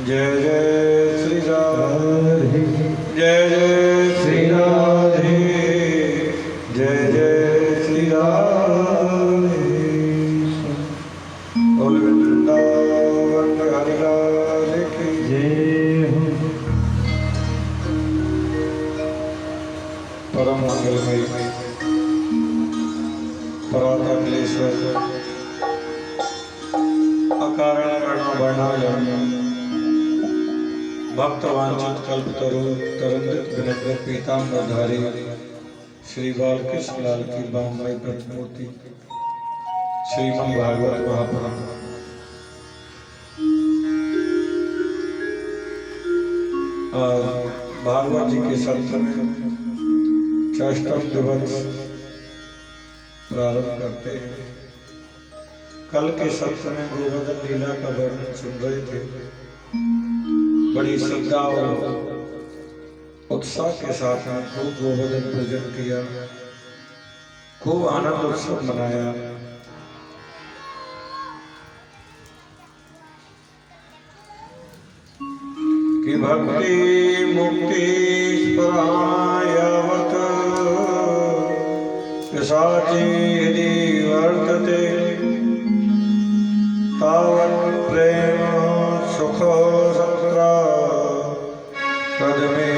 जय जय श्री राधे, जय जय श्री राधे, जय जय श्री राधे। बोल वृंदावन हरि लाल की जय हो। परम मंगलमयी परात्मलेश्वर अकारण वर्णालय भक्तवांछित कल्पतरु तरंगित विनम्र पीताम्बरधारी श्री बालकृष्ण लाल की बाममयी प्रतिमूर्ति श्रीमद् भागवत महापुराण भागवत जी के सत्र में षष्ठम दिवस प्रारंभ करते हैं। कल के सत्र में गोवर्धन लीला का वर्णन सुन रहे थे। बड़ी श्रद्धा और उत्साह के साथ में खूब गोवर्धन पूजन किया, खूब आनंद उत्सव मनाया। कि भक्ति मुक्ति परायावत पिशाची वर्तते तावत् प्रेम सुख सत्रा कदमे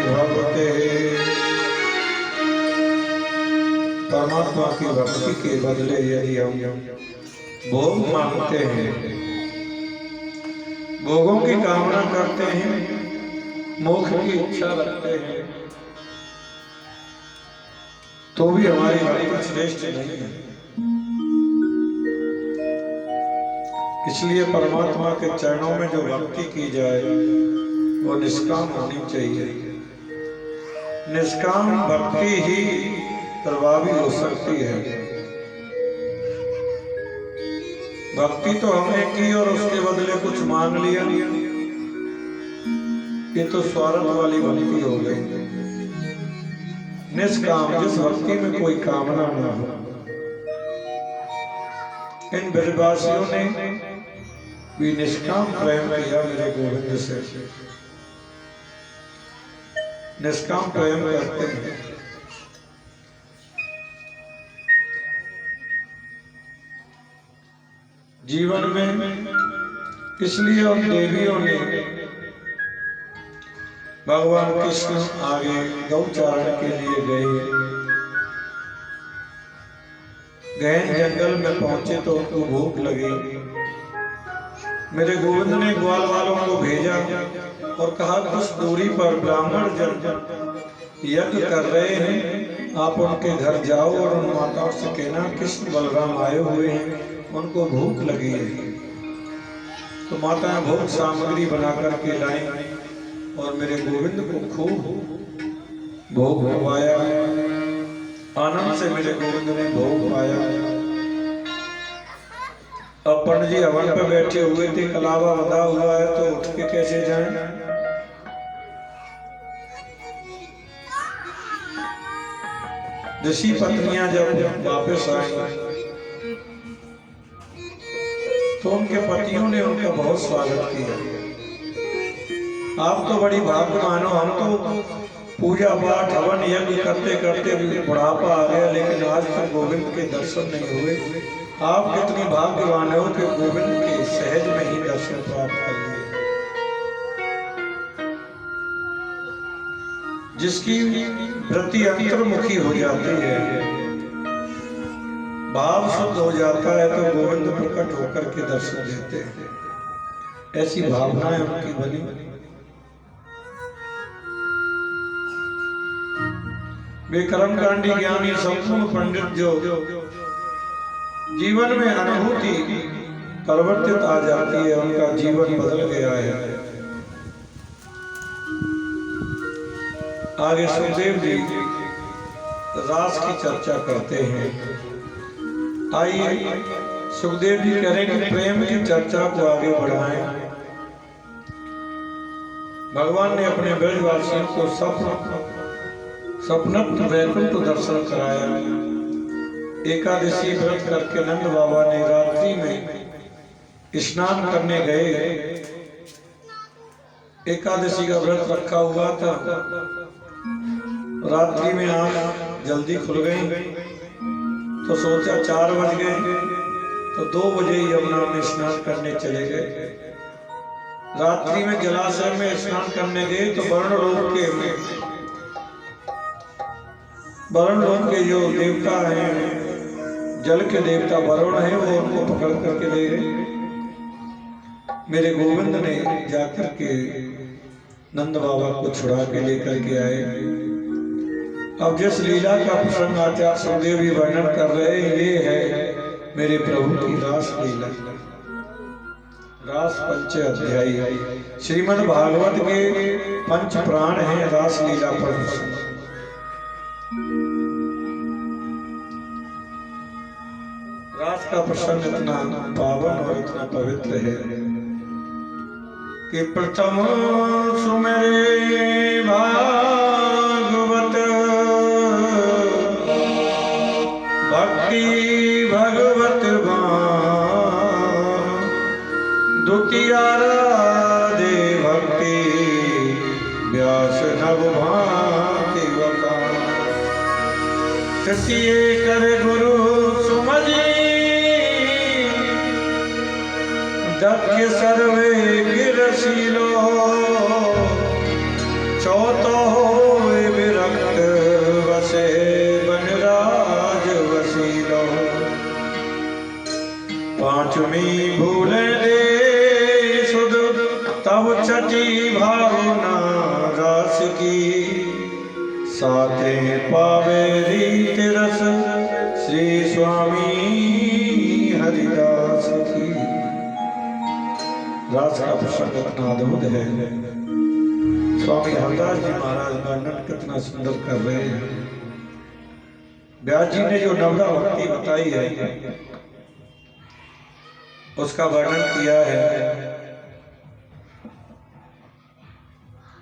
भवते। परमात्मा की भक्ति के बदले यदि हम भोग मांगते हैं, भोगों की कामना करते हैं, मोक्ष की इच्छा रखते हैं, तो भी हमारी भक्ति श्रेष्ठ नहीं है। इसलिए परमात्मा के चरणों में जो भक्ति की जाए वो निष्काम होनी चाहिए। निष्काम भक्ति ही प्रभावी हो सकती है। भक्ति तो हमने की और उसके बदले कुछ मांग लिया, ये तो स्वार्थ वाली भक्ति हो गई। निष्काम, जिस भक्ति में कोई कामना न हो। इन ब्रजवासियों ने भी निष्काम प्रेम किया मेरे गोविंद से। निष्काम प्रेम करते हैं। जीवन में इसलिए और देवियों ने भगवान कृष्ण आगे गौचारण के लिए गए जंगल में पहुंचे तो उनको भूख लगी। मेरे गोविंद ने ग्वाल वालों को भेजा और कहा कुछ दूरी पर ब्राह्मण जन यज्ञ कर रहे हैं, आप उनके घर जाओ और उन माताओं से कहना कृष्ण बलराम आए हुए हैं, उनको भूख लगी है। तो माताएं भोग सामग्री बना करके लाई और मेरे गोविंद को खूब भोग खवाया। आनंद से मेरे गोविंद ने भोग पाया। अब पंडित जी हवन पे बैठे हुए थे, कलावा बंधा हुआ है तो उठ के कैसे जाएं? ऋषि पत्नियां जब वापस आई तो उनके पतियों ने उनका बहुत स्वागत किया। आप तो बड़ी भाग्यवान हो, हम तो पूजा पाठ हवन यज्ञ करते करते बुढ़ापा आ गया, लेकिन आज तक गोविंद के दर्शन नहीं हुए। आप कितनी भाग्यवान हो कि गोविंद के सहज में ही दर्शन प्राप्त कर लिए। जिसकी वृत्ति अंतर्मुखी हो जाती है, भाव शुद्ध हो जाता है, तो गोविंद प्रकट होकर के दर्शन देते हैं। ऐसी भावनाएं उनकी बनी। वे कर्मकांडी ज्ञानी संपूर्ण पंडित जो जीवन में अनुभूति परिवर्तित आ जाती है, उनका जीवन बदल गया है। आगे सुखदेव जी रास की चर्चा करते हैं। आइए सुखदेव जी कह रहे हैं कि प्रेम की चर्चा को आगे बढ़ाएं। भगवान ने अपने ब्रजवासियों को सपनत वैकुंठ दर्शन कराया। एकादशी व्रत करके नंद बाबा ने रात्रि में स्नान करने गए एकादशी का व्रत रखा हुआ था। रात्रि में आँख जल्दी खुल गई तो सोचा 4 बज गए, तो 2 बजे यमुना में स्नान करने चले गए। रात्रि में जलाशय में स्नान करने गए तो वरुण लोक के जो देवता हैं, जल के देवता वरुण हैं, वो उनको पकड़ करके ले गए। मेरे गोविंद ने जाकर के नंद बाबा को छुड़ा के लेकर के आए। अब जिस लीला का प्रसंग आचार्य सुखदेव भी वर्णन कर रहे हैं, ये है मेरे प्रभु की रास लीला, रास पंच अध्यायी। श्रीमद् भागवत के 5 प्राण हैं रास लीला पर। रास का प्रसंग इतना पावन और इतना पवित्र है कि प्रथम सुमेरे भागवत भक्ति भगवत द्वितीय राधे भक्ति व्यास नव भांति वकार, तृतीय कर गुरु सुमति दक्ष सर्वे गिरशीलो, चौथो होए विरक्त वसे बनराज वसीलो, पांचवी भूले दे सुध तब छठी भावना रास की, साथे पावे रीत रस श्री स्वामी हरिदास की। रास का प्रसंग इतना अद्भुत है। स्वामी हरिदास जी महाराज वर्णन कितना सुंदर कर रहे हैं। व्यास जी ने जो नवदा भक्ति बताई है उसका वर्णन किया है,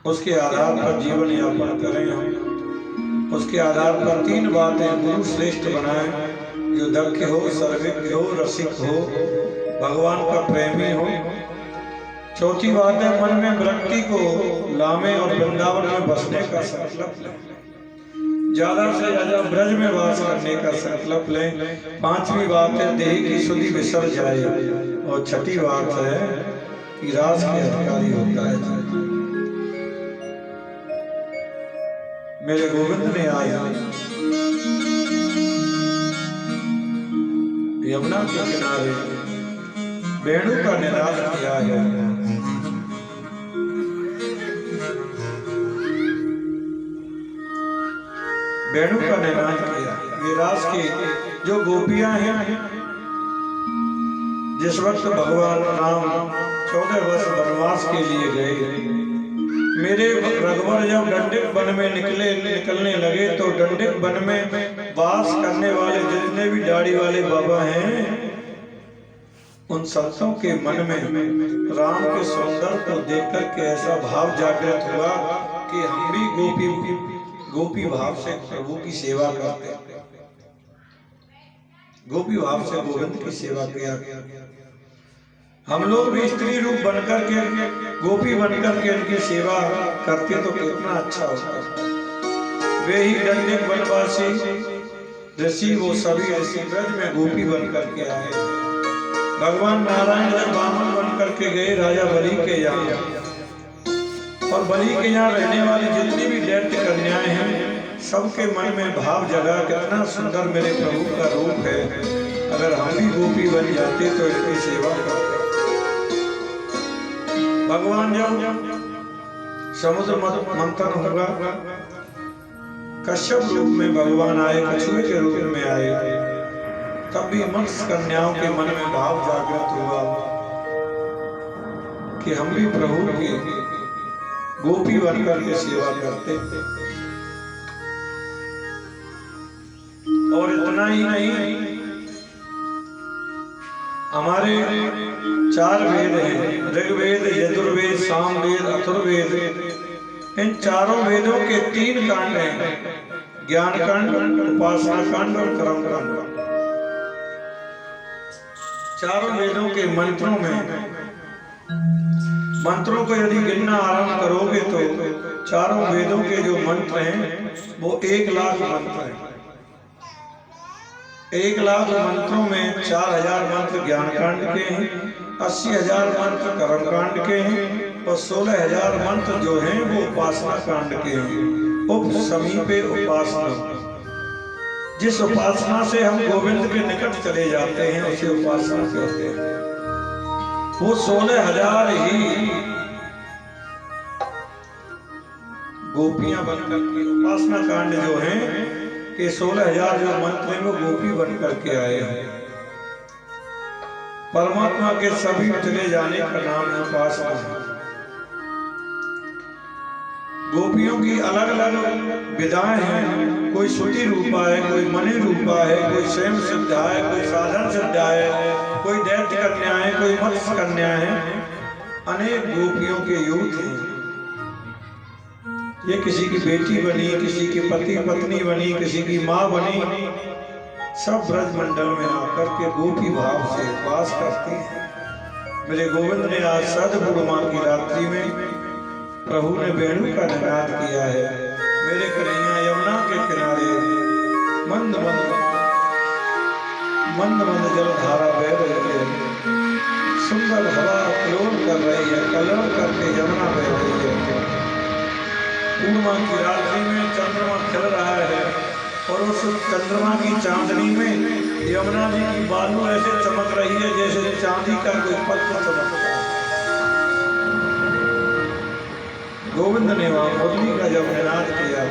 उसके आधार पर जीवन यापन करें हम। उसके आधार पर 3 बातें गुरु श्रेष्ठ बनाए, जो दक्ष हो, सर्वज्ञ हो, रसिक हो, भगवान का प्रेमी हो। चौथी बात है मन में वृत्ति को लामे और वृंदावन में बसने का संकल्प लें, ज्यादा से ज्यादा ब्रज में वास करने का संकल्प लें। 5वीं बात है देह की शुद्धि विसर जाए, और 6ठी बात है कि रास के अधिकारी होता है। मेरे गोविंद ने आया यमुना के किनारे वेणु का निनाद किया है। वेणु का निनाद किया। ये रास की जो गोपियां हैं, जिस वक्त भगवान राम 14 वर्ष वनवास के लिए गए, मेरे रघुवर जब दंडिक वन में निकलने लगे तो दंडिक वन में वास करने वाले जितने भी दाढ़ी वाले बाबा हैं, उन संतों के मन में राम के सौंदर्य को देखकर के ऐसा भाव जागृत हुआ कि हम भी गोपी भाव से प्रभु की सेवा करते, गोपी भाव से गोविंद की सेवा किया। हम लोग भी स्त्री रूप बनकर के, गोपी बनकर के इनकी सेवा करते तो कितना अच्छा होता। वे ही दंडिक वनवासी ऋषि, वो सभी ऋषि ब्रज में गोपी बनकर के आए। भगवान नारायण जब बामन बनकर के गए राजा बलि के यहाँ, और बलि के यहाँ रहने वाली जितनी भी दैत्य कन्याएं हैं, सबके मन में भाव जगा कितना सुंदर मेरे प्रभु का रूप है। अगर हम भी गोपी बन जाते तो इनकी सेवा करते। भगवान जब समुद्र मंथन होगा, कश्यप रूप में भगवान आए, कछुए के रूप में आए, तब भी मत्स्य कन्याओं के मन में भाव जागृत हुआ कि हम भी प्रभु की गोपी बनकर के सेवा करते। और इतना ही नहीं, हमारे 4 वेद हैं, ऋग्वेद, यजुर्वेद, सामवेद, अथर्ववेद। इन चारों वेदों के 3 कांड हैं, ज्ञान कांड, उपासना कांड और कर्म कांड। चारों वेदों के मंत्रों में मंत्रों को यदि गिनना आरंभ करोगे तो चारों वेदों के जो मंत्र हैं वो 1,00,000 मंत्र हैं। 1,00,000 मंत्रों में 4,000 मंत्र ज्ञान कांड के हैं, 80,000 मंत्र कर्म कांड के हैं और 16,000 मंत्र जो हैं वो उपासना कांड के हैं। उप समीपे उपासना, जिस उपासना से हम गोविंद के निकट चले जाते हैं उसे उपासना कहते हैं। वो 16,000 ही गोपियां बनकर के उपासना कांड जो है कि 16,000 जो मंत्र हैं वो गोपी बनकर के आए हैं। परमात्मा के सभी चले जाने का नाम है उपासना। गोपियों की अलग अलग विधाएं हैं, कोई श्रुति रूपा है, कोई मणि रूपा है, कोई स्वयं सिद्धा है, कोई साधन सिद्धा है, कोई दैत्य कन्या है, कोई मत्स्य कन्या है। अनेक गोपियों के यूथ हैं। ये किसी की बेटी बनी, किसी की पति पत्नी बनी, किसी की माँ बनी, सब ब्रज मंडल में आकर के गोपी भाव से वास करती हैं। मेरे गोविंद ने आज सदपूर्णिमा की रात्रि में प्रभु ने वेणु का निनाद किया है। मेरे कन्हैया यमुना के किनारे मंद मंद मंद मंद जलधारा बह रही है, सुंदर हवा कलोल कर रही है, कलरव करके यमुना बह रही है। पूर्णिमा की रात्रि में चंद्रमा खिल रहा है और उस चंद्रमा की चांदनी में यमुना जी की बालू ऐसे चमक रही है जैसे चांदी का कोई पत्थर चमकता है। गोविंद ने वहां मुरली का जब निनाद किया,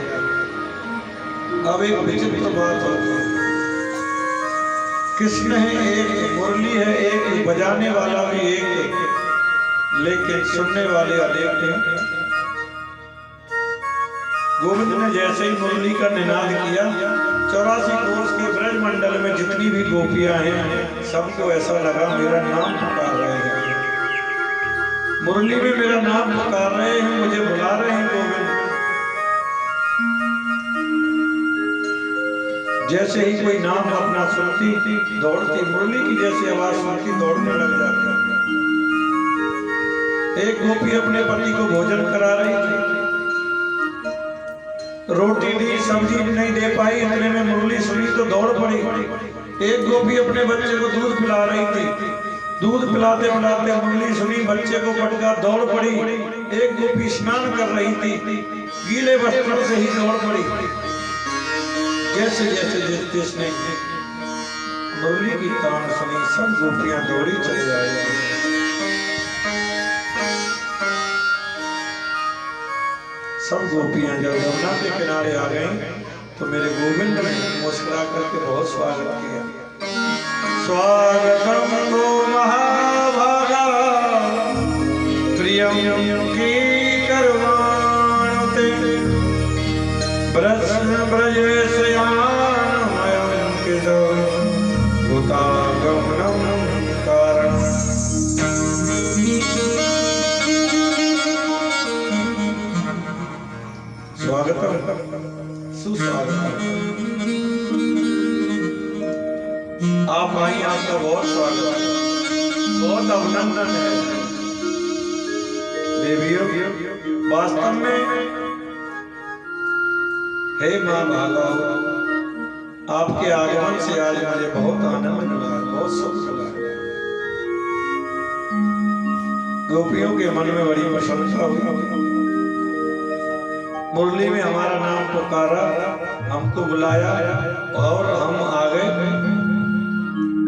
अब एक विचित्र बात होती है। कृष्ण है एक, मुरली है एक, बजाने वाला भी एक, लेकिन सुनने वाले अनेक हैं। गोविंद ने जैसे ही मुरली का निनाद किया, 84 कोस के ब्रज मंडल में जितनी भी गोपियां हैं सबको ऐसा लगा मेरा नाम पुकार रहे हैं, मुरली में मेरा नाम पुकार रहे हैं, मुझे बुला रहे हैं गोविंद। जैसे ही कोई नाम अपना सुनती दौड़ती, मुरली की जैसी आवाज सुनती दौड़ने लग जाती। एक गोपी अपने पति को भोजन करा रही थी, रोटी दी सब्जी नहीं दे पाई, इतने में मुरली सुनी तो दौड़ पड़ी। एक गोपी अपने बच्चे को दूध पिला रही थी, दूध पिलाते पिलाते मुरली सुनी, बच्चे को पटका दौड़ पड़ी। एक गोपी स्नान कर रही थी, गीले वस्त्रों से ही दौड़ पड़ी। जैसे जैसे जिसने मुरली की तान सुनी सब गोपियां दौड़ी चली आई। सब गोपियां जब यमुना के किनारे आ गईं तो मेरे गोविंद ने मुस्कुरा करके बहुत स्वागत किया। स्वागतम गो महाभागा प्रियम की करवाणते ब्रज ब्रजेशयानमयं किदो भूतागमनं कारणम्। स्वागतम सुस्वागतम, आप आई, आपका बहुत स्वागत है, बहुत अभिनंदन है। देवियों वास्तव में हे माँ भागा, आपके आगमन से आज मुझे बहुत आनंद मिला है, बहुत सुख मिला है। गोपियों के मन में बड़ी प्रसन्नता हुई। मुरली में हमारा नाम पुकारा, हमको बुलाया और हम आ गए,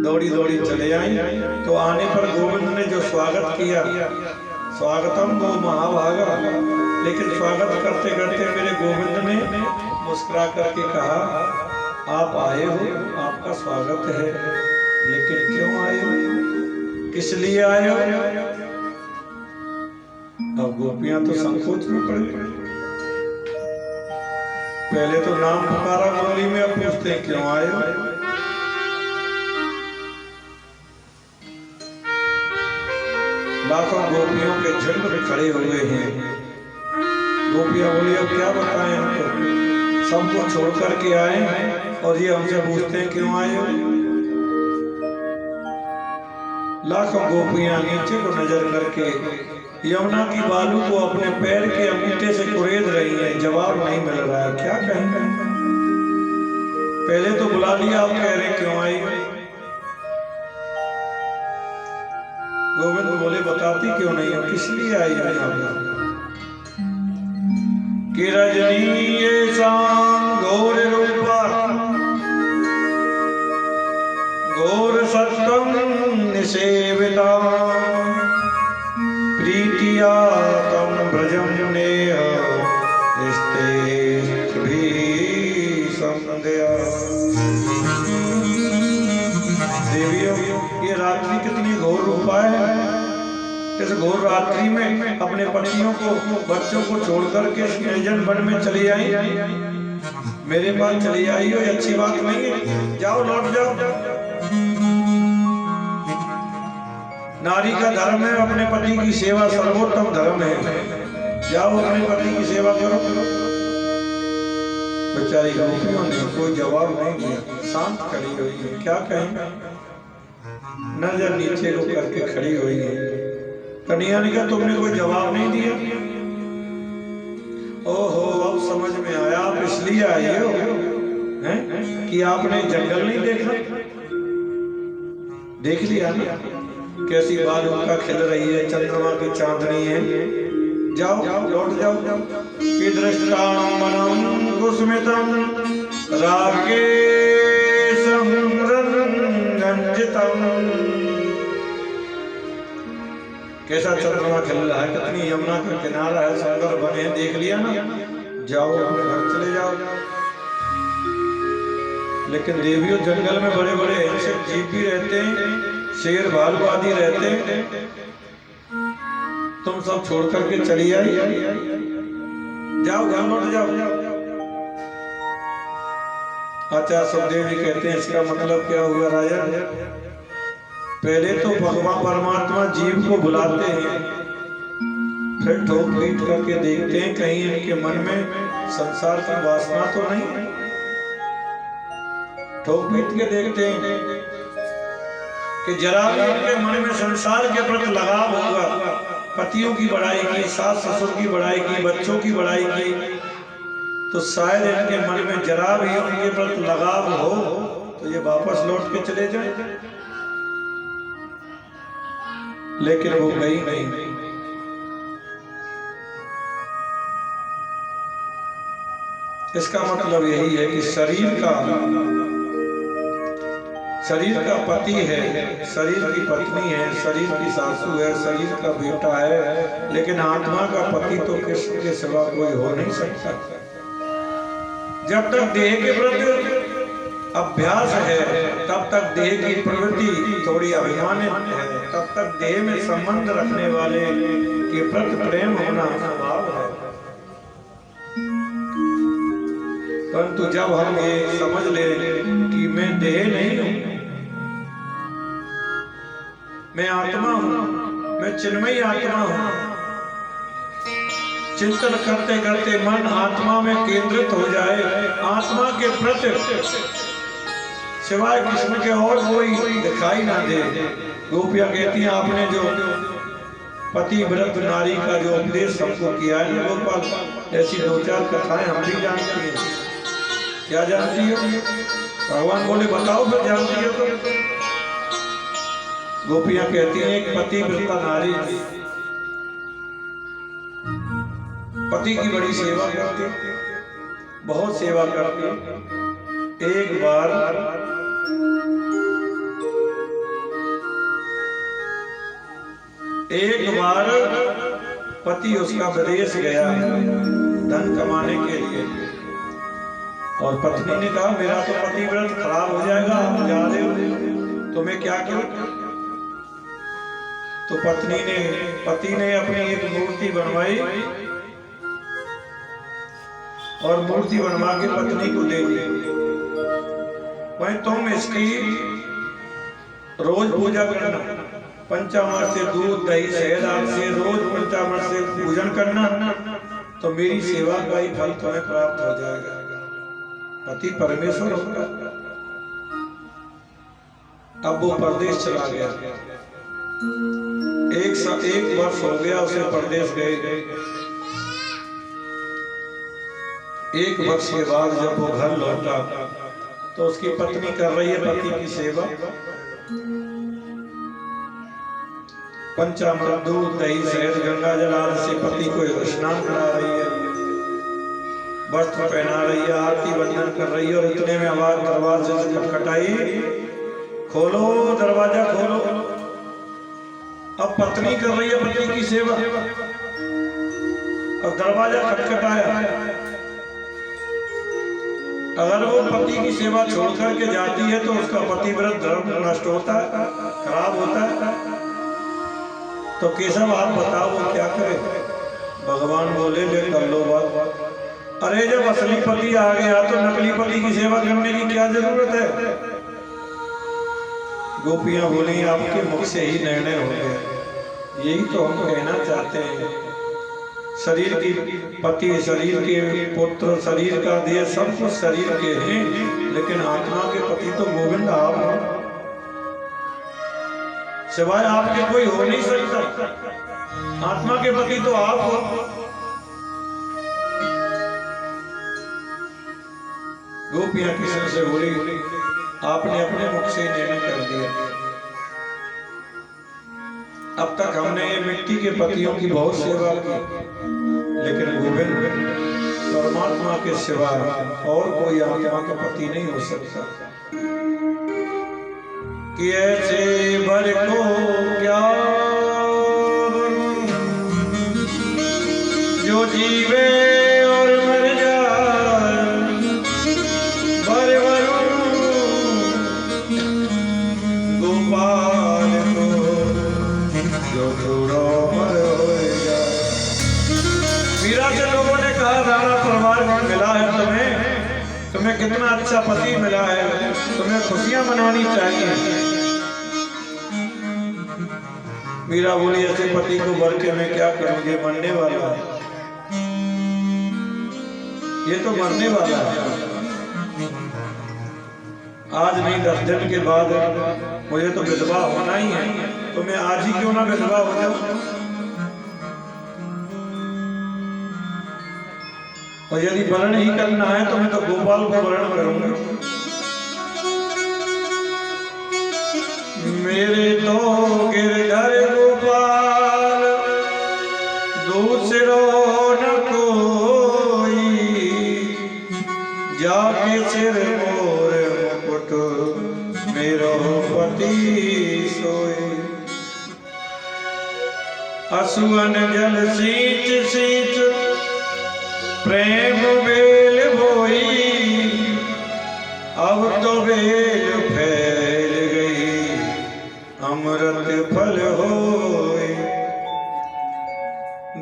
दौड़ी दौड़ी चले आई। तो आने पर गोविंद ने जो स्वागत किया, स्वागतम गो महाभागा, लेकिन स्वागत करते करते मेरे गोविंद ने मुस्कुरा करके कहा, आप आए हो, आपका स्वागत है, लेकिन क्यों आए हो, किस लिए आए हो? अब गोपियां तो संकोच में पड़ गई। पहले तो नाम पुकारा मुरली में, अब पूछते क्यों आए हो? लाखों गोपियों के झुंड में खड़े हुए हैं। गोपियां बोली अब क्या बताएं हमको, सबको छोड़ करके आए और ये हमसे पूछते हैं क्यों आए हो? लाखों गोपियां नीचे को नजर करके यमुना की बालू को अपने पैर के अंगूठे से कुरेद रही है, जवाब नहीं मिल रहा है, क्या कहें? पहले तो बुला लिया, आप कह रहे क्यों आई? गोविंद बोले बताती क्यों नहीं हो, किस लिए आई है यहाँ पर? कि रजनी ये शाम घोर रूपा घोर सत्यम निसेविता प्रीतिया तम ब्रजम नेह स्ते भी संध्या। देवियों, ये रात्रि कितनी घोर रूपा है। इस घोर रात्रि में अपने पतियों को, बच्चों को छोड़कर के निर्जन वन में चली आई, मेरे पास चली आई हो, ये अच्छी बात नहीं है। जाओ, लौट जाओ। नारी का धर्म है अपने पति की सेवा, सर्वोत्तम धर्म है। जाओ अपने पति की सेवा करो। बेचारी गोपियों ने कोई जवाब नहीं दिया, शांत खड़ी हुई है, क्या कहें? नजर नीचे को करके खड़ी हुई है। कन्हैया ने कहा तुमने कोई जवाब नहीं दिया। ओहो, अब समझ में आया, आप इसलिए आई हो हैं कि आपने जंगल नहीं देखा? देख लिया ना कैसी बाल उनका खिल रही है, चंद्रमा की चांदनी है। जाओ, लौट जाओ। कि दृष्टाम मनम कुसुमितम राकेशम रंजितम। कैसा चंद्रमा खिल रहा है, कितनी यमुना का किनारा है, सुंदर बने, देख लिया ना। जाओ अपने घर चले जाओ। लेकिन देवियों, जंगल में बड़े बड़े ऐसे जीव भी रहते हैं, शेर भालू आदि रहते हैं, तुम सब छोड़ करके चली आई। जाओ, घर लौट जाओ। आचार्य सुखदेव जी कहते हैं इसका मतलब क्या हुआ राजा? पहले तो भगवान परमात्मा जीव को बुलाते हैं, फिर ठोक पीट करके देखते हैं कहीं इनके मन में संसार की वासना तो नहीं है। ठोक पीट के देखते हैं कि जरा भी इनके मन में संसार के प्रति लगाव होगा, पतियों की बड़ाई की, सास ससुर की बड़ाई की, बच्चों की बड़ाई की, तो शायद इनके मन में जरा भी उनके प्रति लगाव हो तो ये वापस लौट के चले जाए। लेकिन वो गई नहीं। इसका मतलब यही है कि शरीर का पति है, शरीर की पत्नी है, शरीर की सासू है, शरीर का बेटा है, लेकिन आत्मा का पति तो कृष्ण के सिवा कोई हो नहीं सकता। जब तक देह के प्रति अभ्यास है तब तक देह की प्रवृत्ति थोड़ी अभिमानित है, तब तक देह में संबंध रखने वाले के प्रति प्रेम होना स्वभाव है। परंतु जब हम ये समझ ले कि मैं देह नहीं हूं, मैं आत्मा हूं, मैं चिन्मयी आत्मा हूं, चिंतन करते करते मन आत्मा में केंद्रित हो जाए, आत्मा के प्रति सिवाय कृष्ण के और कोई दिखाई ना दे। गोपियां कहती हैं आपने जो पतिव्रत नारी का जो उपदेश हमको किया है गोपाल, ऐसी दो चार कथाएं हम भी जानती हैं। क्या जानती हो? भगवान बोले बताओ फिर जानती हो तो। गोपियां कहती हैं एक पतिव्रता नारी थी, पति की बड़ी सेवा करती, बहुत सेवा करती। एक बार पति उसका विदेश गया धन कमाने के लिए, और पत्नी ने कहा मेरा तो पतिव्रत खराब हो जाएगा, आप जा रहे हो तो मैं क्या करूं? तो पति ने अपनी एक मूर्ति बनवाई और मूर्ति बनवा के पत्नी को दे दी। वहीं तुम इसकी रोज पूजा करना, पंचामृत से दूध दही शहद से रोज पंचामृत से पूजन करना, तो मेरी सेवा का ही फल तुम्हें प्राप्त हो जाएगा। पति परमेश्वर होगा। अब वो परदेश चला गया, एक वर्ष हो गया उसे परदेश गए। एक वर्ष के बाद जब वो घर लौटा तो उसकी पत्नी कर रही है पति की सेवा। पंचामृत दूध दही शहद गंगा जल आदि से पति को स्नान करा रही है, वस्त्र पहना रही है, आरती वंदन कर रही है। और इतने में आवाज दरवाजे से खटखटाई, खोलो दरवाजा खोलो। अब पत्नी कर रही है पति की सेवा और दरवाजा खटखटाया। अगर वो पति की सेवा छोड़ करके जाती है तो उसका पतिव्रत धर्म नष्ट होता है, खराब होता है। तो केशव आप बताओ वो क्या करे? भगवान बोले ले कर लो बात। अरे जब असली पति आ गया तो नकली पति की सेवा करने की क्या जरूरत है? गोपियां बोली आपके मुख से ही निर्णय हो गया। यही तो हम कहना चाहते हैं। शरीर की पति, शरीर के पुत्र, शरीर का दिए सब कुछ शरीर के हैं, लेकिन आत्मा के पति तो गोविंद आप हो। सिवाय आपके कोई हो नहीं सकता। आत्मा के पति तो आप हो। गोपियां किसी से बोली आपने अपने मुख से निर्णय कर दिया। अब तक हमने ये मिट्टी के पतियों की बहुत सेवा की, लेकिन गोविंद परमात्मा के सिवा और कोई आत्मा का पति नहीं हो सकता। कि ऐसे वर को क्या जो जीवे और मर जाए, वर गोपाल को जो छोड़ो मर हो जाए। मीरा के लोगों ने कहा राणा परिवार मिला है तुम्हें कितना अच्छा पति मिला है, तुम्हें खुशियां मनानी चाहिए। मीरा बोली ऐसे पति को वर के मैं क्या करूंगी, मरने वाला है, ये तो मरने वाला है। आज नहीं 10 दिन के बाद मुझे तो विधवा होना ही है, तो मैं आज ही क्यों ना विधवा हो जाऊं। और यदि वर्ण ही करना है तो मैं तो गोपाल को वर्ण करूंगा। मेरे तो गिरधर गोपाल दूसरो न कोई, जाके सिर मोर मुकुट मेरो पति सोई। असुअन जल सींच सींच प्रेम बेल बोई, अब तो बेल फैल गई अमृत फल होए।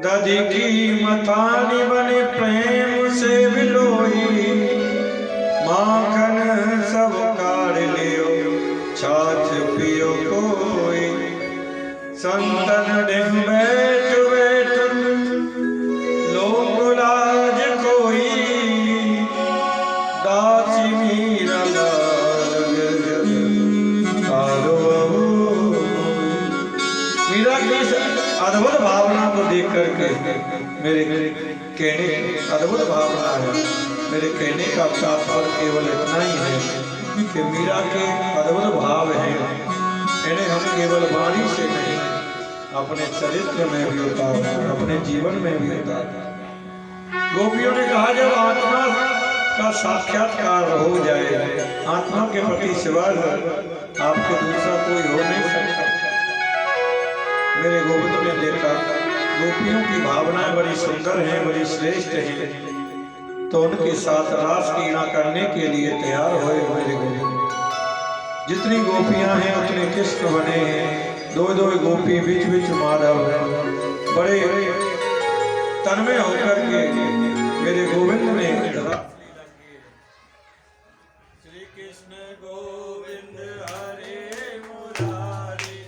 दधी की मथानी बने प्रेम से बिलोई, माखन सब काढ़ लियो छाछ पियो कोई। संतन डिम बैठ बैठ लोक लाज कोई, दासी मीरा मीरा की अद्भुत भावना को देख करके मेरे कहने अद्भुत भावना है। मेरे कहने का तात्पर्य केवल इतना ही है कि मीरा के अद्भुत भाव हैं, इन्हें हम केवल वाणी से नहीं अपने चरित्र में भी उतारना, अपने जीवन में भी उतारना। गोपियों ने कहा जब आत्मा का साक्षात्कार हो जाए, आत्मा के प्रति सिवाय आपके दूसरा कोई हो नहीं सकता। मेरे गोविंद ने देखा गोपियों की भावनाएं बड़ी सुंदर हैं, बड़ी श्रेष्ठ हैं, तो उनके साथ रास क्रीड़ा करने के लिए तैयार हुए। मेरे गोविंद जितनी गोपियां हैं उतने कृष्ण बने हैं। दो दो गोपी बीच बीच माधव बड़े तन्मय होकर के मेरे गोविंद ने श्री कृष्ण गोविंद हरे मुरारी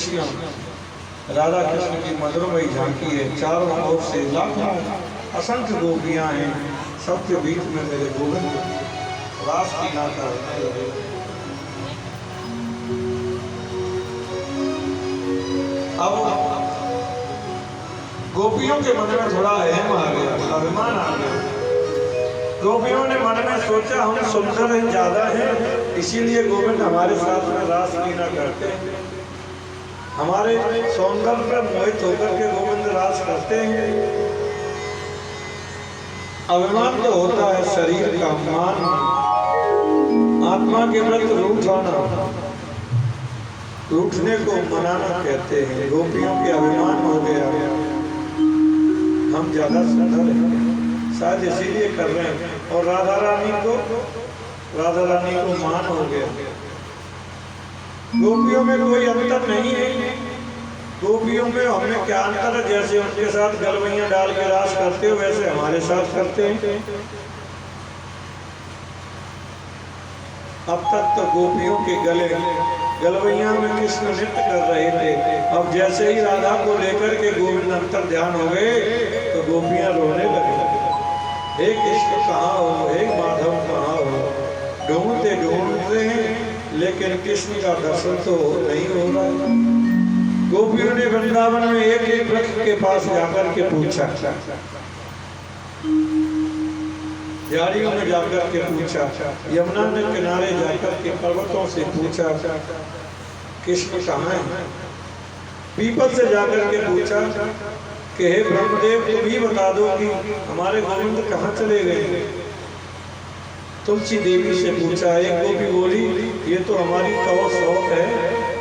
कृष्ण राधा कृष्ण की मधुरमयी झांकी है। चारों ओर से लाखों असंख्य गोपियां हैं, सबके बीच में मेरे गोविंद रास लीला करने लगे। अब गोपियों के मन में थोड़ा अहम आ गया, अभिमान आ गया। गोपियों ने मन में सोचा हम सुंदर ज्यादा हैं, इसीलिए गोविंद हमारे साथ में रास लीला करते हैं, हमारे सौंदर्य पर मोहित होकर के गोविंद रास करते हैं। अभिमान तो होता है शरीर का, मान आत्मा के व्रत रूठाना, रूठने को मनाना कहते हैं। गोपियों के अभिमान हो गया, हम ज्यादा सुंदर हैं, शायद इसीलिए कर रहे हैं। और राधा रानी को मान हो गया। गोपियों में कोई अंतर नहीं है, गोपियों में हमें क्या अंतर है? जैसे उनके साथ गलवैया डाल के रास करते हो वैसे हमारे साथ करते हैं। अब तक तो गोपियों के गले गलवैया में कृष्ण नृत्य कर रहे थे, अब जैसे ही राधा को लेकर के गोविंद अंतर ध्यान हो गए तो गोपियां रोने लगी। हे कृष्ण कहाँ हो, हे माधव कहाँ हो? ढूंढते हैं लेकिन कृष्ण का दर्शन तो नहीं हो रहा। गोपियों ने वृंदावन में एक एक वृक्ष के पास जाकर के पूछा, झाड़ियों में जाकर के पूछा, यमुना के किनारे जाकर के पर्वतों से पूछा कृष्ण कहाँ है? पीपल से जाकर के पूछा कि हे ब्रह्मदेव तुम ही बता दो कि हमारे गोविंद कहाँ चले गए। तुलसी देवी से पूछा, एक गोपी बोली ये तो हमारी तो शौक है,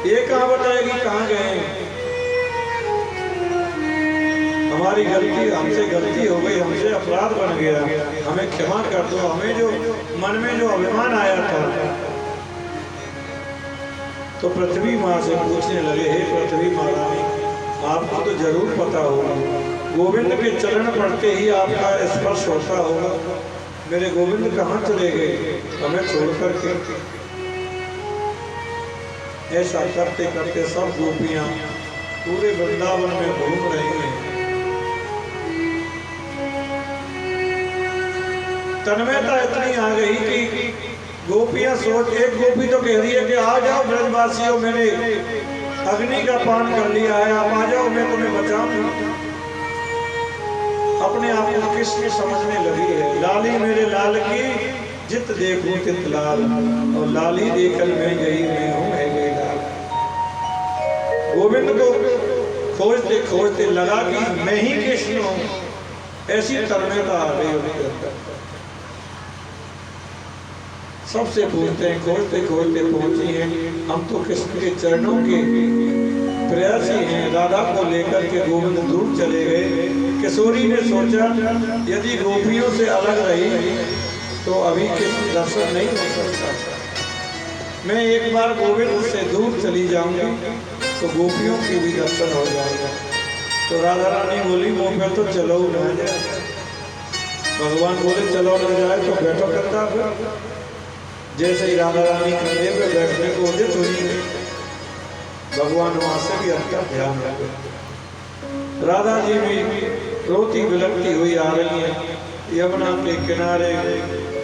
ये कहाँ बताएगी कहाँ गए। हमारी गलती, हमसे गलती हो गई, हमसे अपराध बन गया, हमें क्षमा कर दो। हमें जो मन में जो अभिमान आया था। तो पृथ्वी माँ से पूछने लगे, हे पृथ्वी महारानी आपको तो जरूर पता होगा, गोविंद के चरण पड़ते ही आपका स्पर्श होता होगा, मेरे गोविंद कहाँ चले गए हमें छोड़ करके। ऐसा करते करते सब गोपियां पूरे वृंदावन में घूम रही हैं। तन्मयता इतनी आ गई कि गोपियां सोच, एक गोपी तो कह रही है कि आ जाओ ब्रजवासियों, मैंने अग्नि का पान कर लिया है, आप आ जाओ मैं तुम्हें बचाऊंगा। अपने आप को कृष्ण समझने लगी है। लाली मेरे लाल की जित देखूं तित लाल, और लाली देखल मैं यही मैं हूँ है गई लाल। गोविंद को खोजते खोजते लगा कि मैं ही कृष्ण हूँ, ऐसी तन्मयता आ गई उनके अंदर। सबसे पूछते हैं, खोजते खोजते पहुंची हैं, हम तो कृष्ण के चरणों के प्रयासी हैं। राधा को लेकर के गोविंद दूर चले गए। किशोरी ने सोचा यदि गोपियों से अलग रही तो अभी कृष्ण दर्शन नहीं हो सकता, मैं एक बार गोविंद से दूर चली जाऊंगी तो गोपियों की भी दर्शन हो जाएगा। तो राधा रानी बोली मुँह पे तो चलो न जाए। भगवान बोले चलो न जाए तो बैठो करता फिर। जैसे ही राधा रानी कंधे पे बैठने को उदित हुई, भगवान वहां से भी अंतर ध्यान रखे। राधा जी भी रोती बिलखती हुई आ रही है। यमुना के किनारे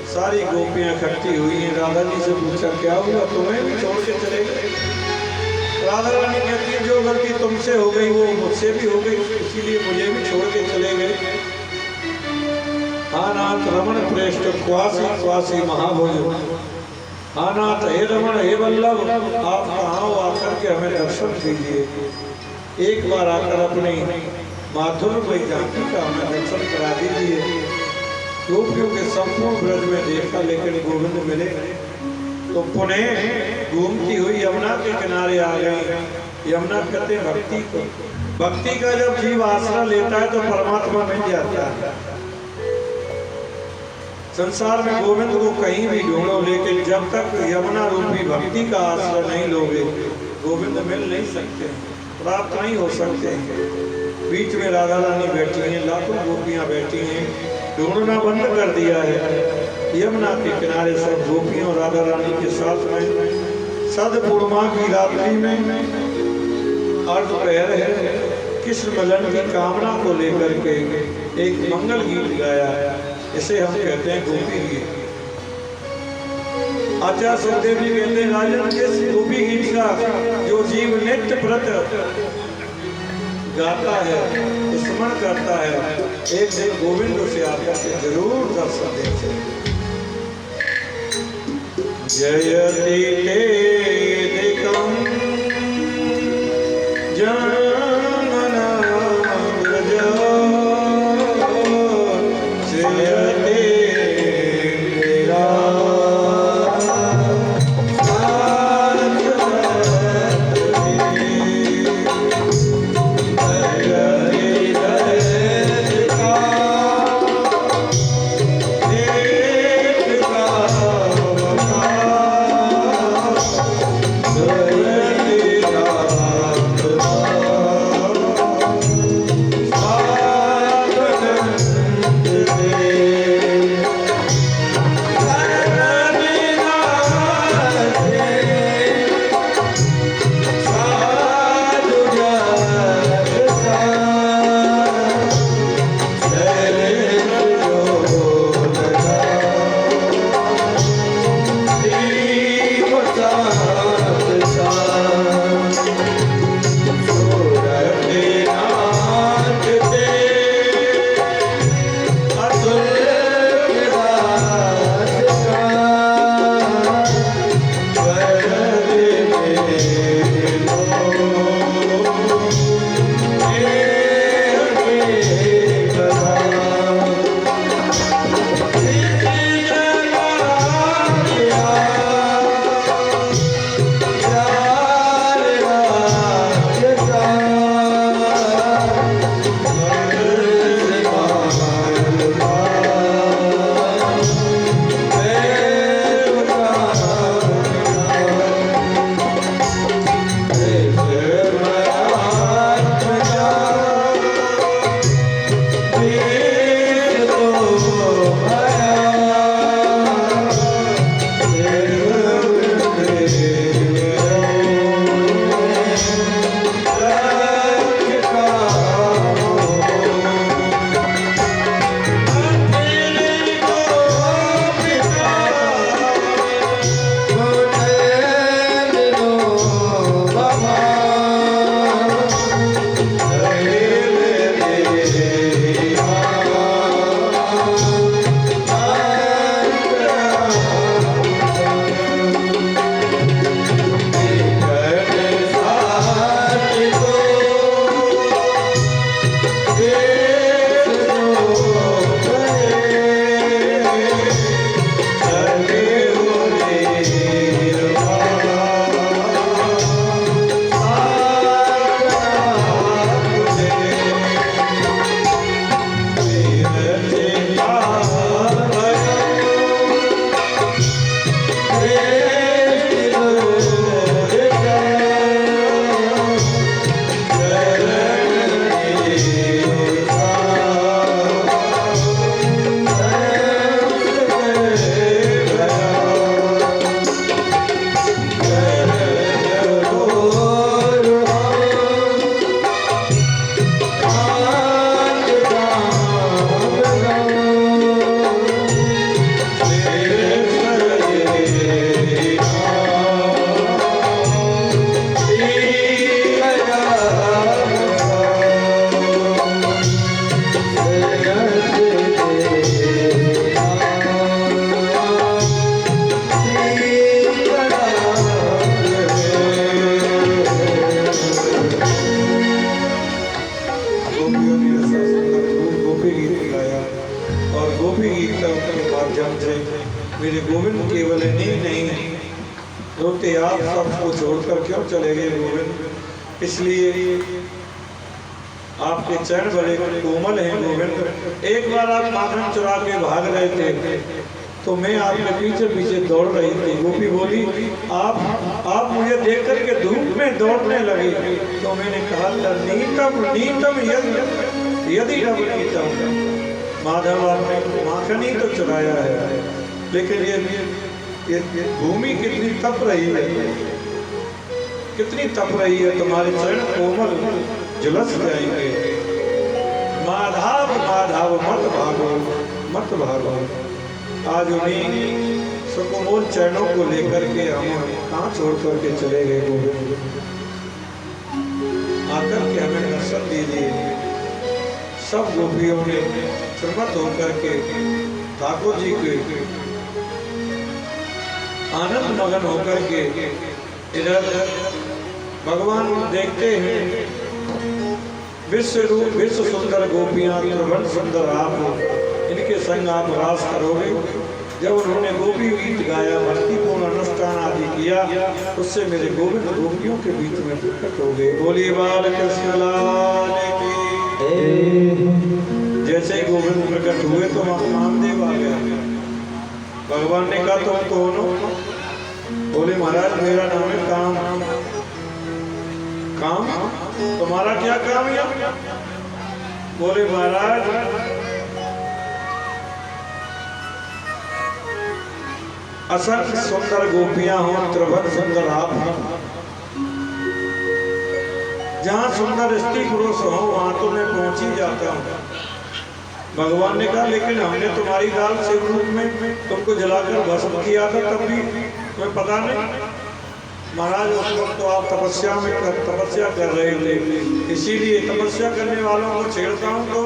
सारी गोपियां इकट्ठी हुई हैं। राधा जी से पूछा क्या हुआ, तुम्हें भी छोड़ के चले गए? राधा रानी कहती है जो गलती तुमसे हो गई वो मुझसे भी हो गई, इसीलिए मुझे भी छोड़ के चले गए। आनाथ रमण प्रेष्ठ क्वासी क्वासी महाभोज, आनाथ हे रमण हे वल्लभ, आप कहाँ हो, आकर के हमें दर्शन कीजिए। एक बार आकर अपनी माधुर्य झांकी का हमें दर्शन करा दीजिए। गोपियों के संपूर्ण ब्रज में देखा लेकिन गोविंद मिले तो पुनः घूमती हुई यमुना के किनारे आ गई। यमुना कहते भक्ति को, भक्ति का जब जीव आश्रय लेता है तो परमात्मा मिल जाता है। संसार में गोविंद को कहीं भी ढूंढो, लेकिन जब तक यमुना रूपी भक्ति का आश्रय नहीं लोगे गोविंद मिल नहीं सकते, प्राप्त नहीं हो सकते। बीच में राधा रानी बैठी हैं, लाखों गोपियां बैठी हैं, ढूंढना बंद कर दिया है। यमुना के किनारे सब गोपियों राधा रानी के साथ में सद पूर्णिमा की रात्रि में अर्धपहर है, कृष्ण मिलन की कामना को लेकर के एक मंगल गीत गाया, इसे हम कहते हैं गोपी गीत। आचार्य सुखदेव जी कहते हैं राजन इस गोपी गीत का जो जीव नित्य व्रत गाता है, स्मरण करता है, एक दिन गोविंद उसे आकर के जरूर दर्शन देते। जयति तेदिकं जनमना व्रज जयते तेरा मेरे गोविंद केवल इन्हीं नहीं रोते आप सबको छोड़कर क्यों चले गए गोविंद, इसलिए आपके चरण बड़े कोमल हैं गोविंद। एक बार आप माखन चुरा के भाग रहे थे तो मैं आपके पीछे पीछे दौड़ रही थी। गोपी बोली आप मुझे देख करके धूप में दौड़ने लगे तो मैंने कहा नीतम नीतम यदि नवनीतम, माधव आपने माखन ही तो चुराया है, लेकिन ये भूमि कितनी तप रही है, कितनी तप रही है, तुम्हारे चरण कोमल झुलस जाएंगे। माधव माधव मत भागो मत भागो। आज उन्हीं सुकोमल चरणों को लेकर के हम कहाँ छोड़ करके चले गए गोविंद। आकर के हमें दर्शन दीजिए। सब गोपियों ने श्रमत होकर के ठाकुर जी के आनंद मगन होकर के इधर भगवान देखते हैं। विश्व रूप विश्व सुंदर गोपियां त्रिभुवन सुंदर आप, इनके संग आप रास करोगे। जब उन्होंने गोपी गीत गाया, भक्तिपूर्ण अनुष्ठान आदि किया, उससे मेरे गोविंद गोपियों के बीच में प्रकट हो गए। बोलिए बाल कृष्ण लाल की। जैसे ही गोविंद प्रकट हुए तो वहां कामदेव आ गया। भगवान ने कहा तुम कौन हो? बोले महाराज मेरा नाम है काम। काम? तुम्हारा क्या काम है? बोले महाराज असंख्य सुंदर गोपियां हो, त्रिभुवन सुंदर आप हो। जहां सुंदर स्त्री पुरुष हो वहां तो मैं पहुंच ही जाता हूं। भगवान ने कहा लेकिन हमने तुम्हारी दाल शिव रूप में तुमको जलाकर भस्म किया था, तब भी तुम्हें पता नहीं। महाराज उस वक्त तो आप तपस्या कर रहे थे, इसीलिए तपस्या करने वालों को छेड़ता हूं तो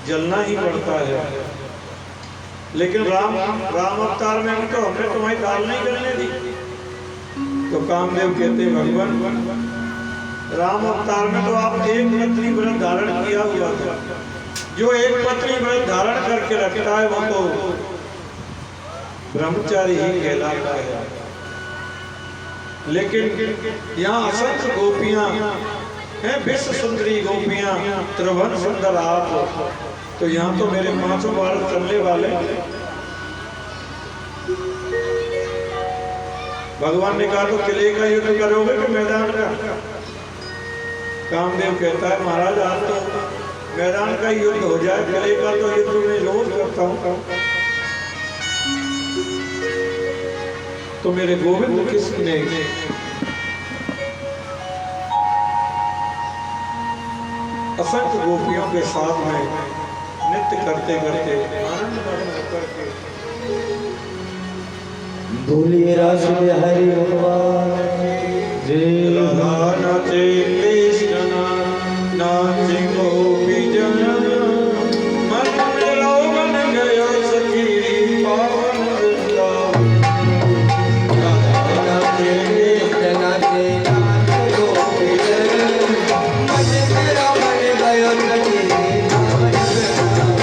जलना ही पड़ता है। लेकिन राम अवतार में तो हमने तुम्हारी दाल नहीं जलने दी। तो कामदेव कहते भगवान राम अवतार में तो आप एक पत्नी व्रत धारण किया हुआ था। जो एक पत्नी व्रत धारण करके रखता है वो तो ब्रह्मचारी ही कहलाता है। लेकिन यहाँ असंख्य गोपियां हैं, विश्व सुंदरी गोपियां, त्रिभुवन सुंदर आप, तो यहाँ तो मेरे 500 बार चलने वाले। भगवान ने कहा तो किले का युद्ध करोगे कि मैदान का? कामदेव कहता है महाराज आज तो मैदान का युद्ध हो जाए, किले का तो युद्ध में रोज करता हूँ। तो मेरे गोविंद किसने असंख्य गोपियों के साथ में नृत्य करते करते आनंद होकर के बोलिए रास बिहारी भगवान जय। नाचे कृष्ण नाचे गोपी जन, मन मेरा बन गया सखी पावन वृंदावन। नाचे कृष्ण नाचे गोपी जन, मन मेरा बन गया सखी पावन वृंदावन।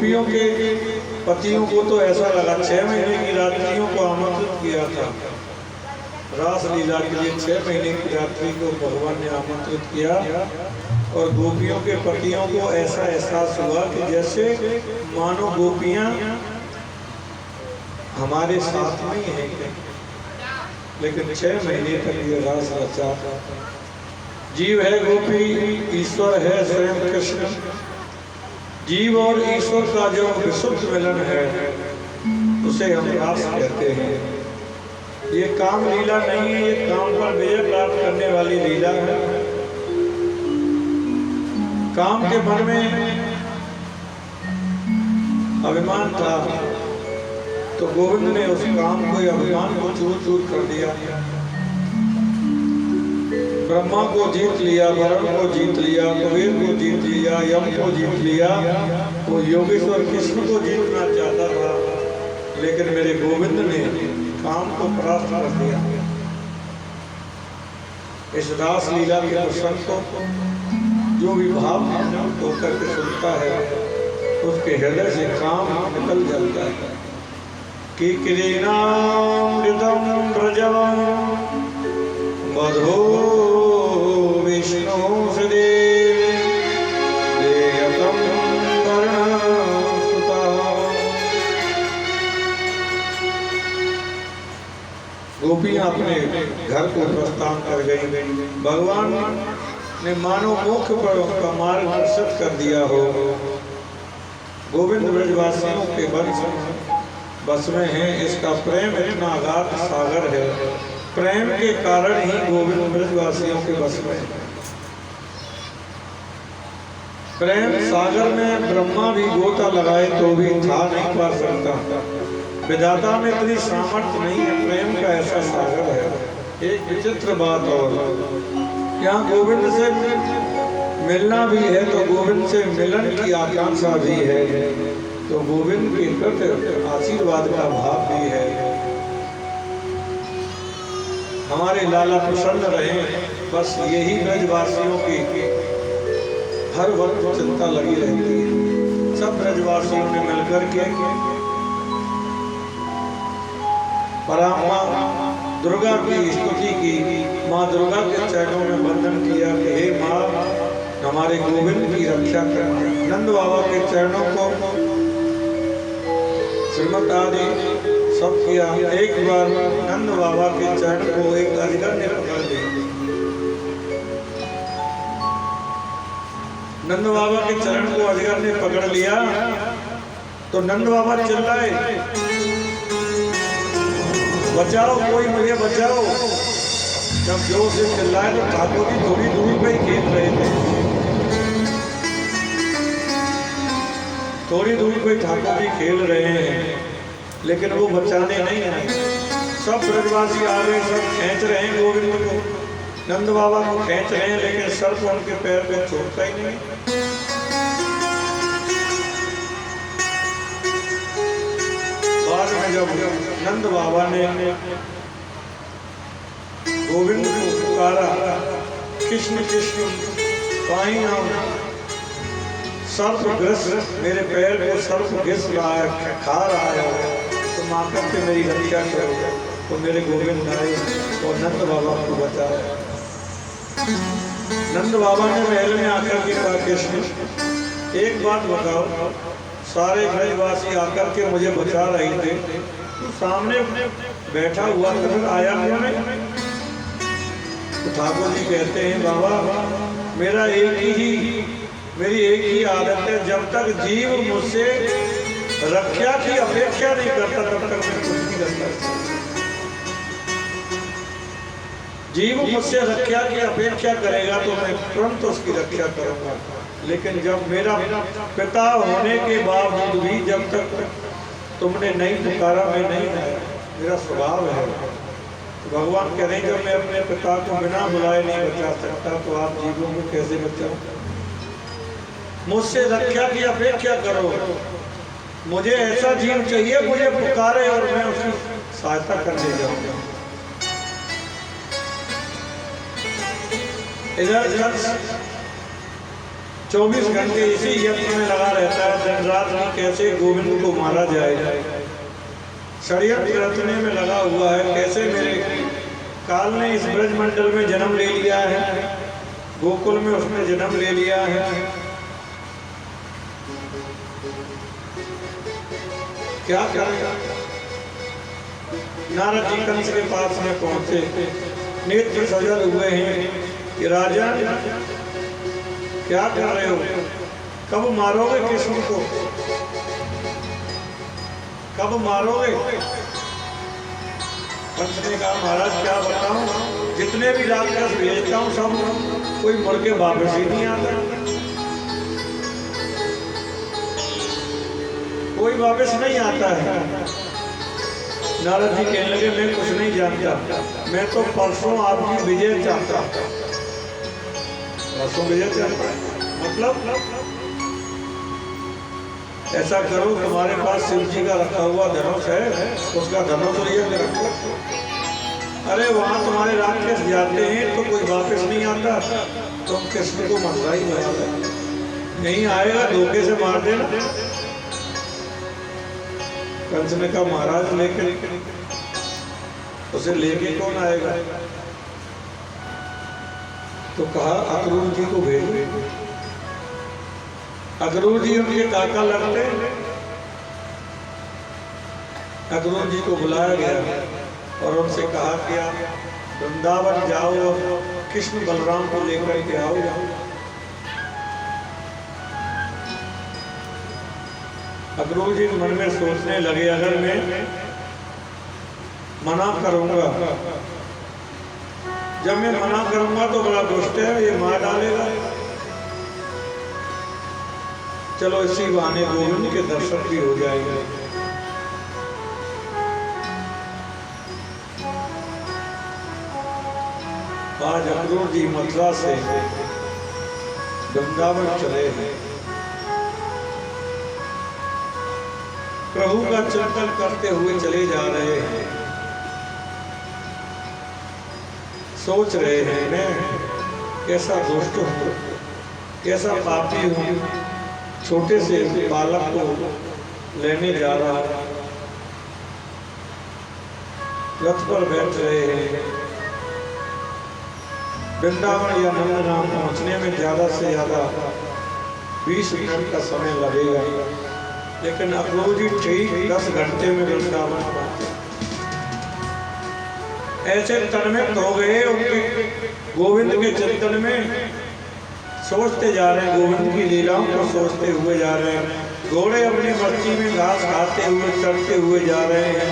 गोपियों के पतियों को तो ऐसा लगा 6 महीने की रात्रियों को आमंत्रित किया था रास लीला के लिए। 6 महीने की रात्रि को भगवान ने आमंत्रित किया और गोपियों के पतियों को ऐसा एहसास हुआ कि जैसे मानो गोपियां हमारे साथ में ही हैं। लेकिन 6 महीने तक ये रास रचा। जीव है गोपी, ईश्वर है स्वयं कृष्ण। जीव और ईश्वर का जो विशुद्ध मिलन है उसे हम रास कहते हैं। ये काम लीला नहीं है, ये काम पर विजय प्राप्त करने वाली लीला है। काम के मन में अभिमान था तो गोविंद ने उस काम को, अभिमान को चूर चूर कर दिया। ब्रह्मा को जीत लिया, वरुण को जीत लिया, कबीर को जीत लिया, यम को जीत लिया। वो योगेश्वर कृष्ण को जीतना चाहता था लेकिन मेरे गोविंद ने काम को परास्त कर दिया। इस रास लीला के प्रसंग को जो भी भाव होकर के सुनता है उसके हृदय से काम निकल जाता है। कि किरीनामृतम ब्रजवम मधो विष्णु देयतम कर्णसुता। गोपियां अपने घर को प्रस्थान कर गई। भगवान ने मानो मुख पर उनका मार्ग प्रशस्त कर दिया हो। गोविंद ब्रजवासियों के बस में है। इसका प्रेम इतना अगाध सागर है। प्रेम के कारण ही गोविंद ब्रजवासियों के बस में है। प्रेम सागर में ब्रह्मा भी गोता लगाए तो भी था नहीं पा सकता। विधाता में इतनी सामर्थ्य नहीं है। प्रेम का ऐसा सागर है। एक विचित्र बात और, यहाँ गोविंद से मिलना भी है तो गोविंद से मिलन की आकांक्षा भी है, तो गोविंद के प्रति आशीर्वाद का भाव भी है। हमारे लाला प्रसन्न रहे, बस यही ब्रजवासियों की हर वक्त चिंता लगी रहती है। सब ब्रजवासियों ने मिलकर के परामा दुर्गा की स्तुति की। माँ दुर्गा के चरणों में वंदन किया कि हे माँ, हमारे गोविंद की रक्षा करना। नंद बाबा के चरणों को श्रीमत आदि सब किया। एक बार नंद बाबा के चरण को एक अजगर ने पकड़ लिया। नंद बाबा के चरण को अजगर ने पकड़ लिया तो नंद बाबा चिल्लाए, बचाओ, कोई मुझे बचाओ। जब जोर से चिल्लाए तो ठाकुर जी थोड़ी दूरी पर ही खेल रहे थे। थोड़ी दूरी पर ठाकुर जी खेल रहे हैं लेकिन वो बचाने नहीं आए। सब ब्रजवासी आ गए, सब खींच रहे हैं गोविंद को, नंद बाबा को खींच रहे हैं, लेकिन सर्प उनके पैर पे छोड़ता ही नहीं। बाद में जब नंद बाबा ने गोविंद को पुकारा, कृष्ण कृष्ण पाई नाम, सर्प ग्रस्त मेरे पैर को सर्प घिस रहा है, खा रहा है, तो माँ करके मेरी रक्षा करो। तो मेरे गोविंद आए और नंद बाबा को बचाया। नंद बाबा ने महल में आकर के कहा, कृष्ण एक बात बताओ, सारे ब्रजवासी आकर के मुझे बचा रहे थे, तो सामने बैठा हुआ कभी आया क्यों नहीं? तो ठाकुर जी कहते हैं, बाबा मेरी एक ही आदत है, जब तक जीव मुझसे रक्षा की अपेक्षा नहीं करता तब तक मैं कुछ नहीं करता। जीव मुझसे रक्षा की अपेक्षा करेगा तो मैं तुरंत उसकी रक्षा करूंगा, लेकिन जब मेरा पिता होने के बावजूद भी जब तक तुमने नहीं पुकारा मैं नहीं आया, मेरा स्वभाव है। तो भगवान कह रहे हैं, जब मैं अपने पिता को बिना बुलाए नहीं बचा सकता तो आप जीवों को कैसे बचाओ? मुझसे रक्षा की अपेक्षा करो। मुझे ऐसा जीव चाहिए मुझे पुकारे और मैं उसकी सहायता करने जाऊंगा। इधर 24 घंटे इसी यत्न में लगा रहता है दिन रात में कैसे गोविंद को मारा जाए। षड्यंत्र रचने में लगा हुआ है कैसे मेरे काल ने इस ब्रजमंडल में जन्म ले लिया है, गोकुल में उसने जन्म ले लिया है। क्या करेगा? नारद जी कंस के पास में पहुंचे, नेत्र सजल हुए हैं कि राजन क्या कर रहे हो, कब मारोगे कृष्ण को, कब मारोगे? कंस ने कहा महाराज क्या बताऊं, जितने भी राक्षस भेजता हूं सब कोई मुड़ के वापस ही नहीं आता, कोई वापस नहीं आता है। नारद जी कहने लगे मैं कुछ नहीं जानता, मैं तो परसों आपकी विजय चाहता, परसों विजय चाहता है मतलब ऐसा करो तुम्हारे पास शिव जी का रखा हुआ धनुष है, उसका धनुष लेकर रखो। अरे वहां तुम्हारे राक्षस जाते हैं तो कोई वापस नहीं आता, तुम कृष्ण को मथुरा ही मारा, नहीं आएगा धोखे से मार देना। कंस ने कहा महाराज लेकर उसे लेके कौन आएगा? तो कहा अक्रूर जी को भेजो। अक्रूर जी उनके काका लगते, अक्रूर जी को बुलाया गया और उनसे कहा कि आप वृंदावन जाओ और कृष्ण बलराम को लेकर के आओ। अक्रूर जी मन में सोचने लगे अगर मैं मना करूंगा, जब मैं मना करूंगा तो बड़ा दुष्ट है, ये मार डालेगा, चलो इसी बहाने गोविंद के दर्शन भी हो जाएंगे। आज अक्रूर जी मथुरा से वृंदावन चले हैं, प्रभु का चिंतन करते हुए चले जा रहे हैं, सोच रहे हैं मैं कैसा दुष्ट हूँ, कैसा पापी हूँ, छोटे से बालक को लेने जा रहा, रथ पर बैठ रहे हैं। वृंदावन या नंदगांव पहुंचने में ज्यादा से ज्यादा 20 मिनट का समय लगेगा, लेकिन अक्रूर जी ठीक 10 घंटे में वृंदावन पहुंचे। ऐसे तन्मय हो गए उनके गोविंद के चिंतन में, सोचते जा रहे हैं गोविंद की लीलाओं को सोचते हुए जा रहे हैं। घोड़े अपनी मस्ती में घास खाते हुए चढ़ते हुए जा रहे हैं।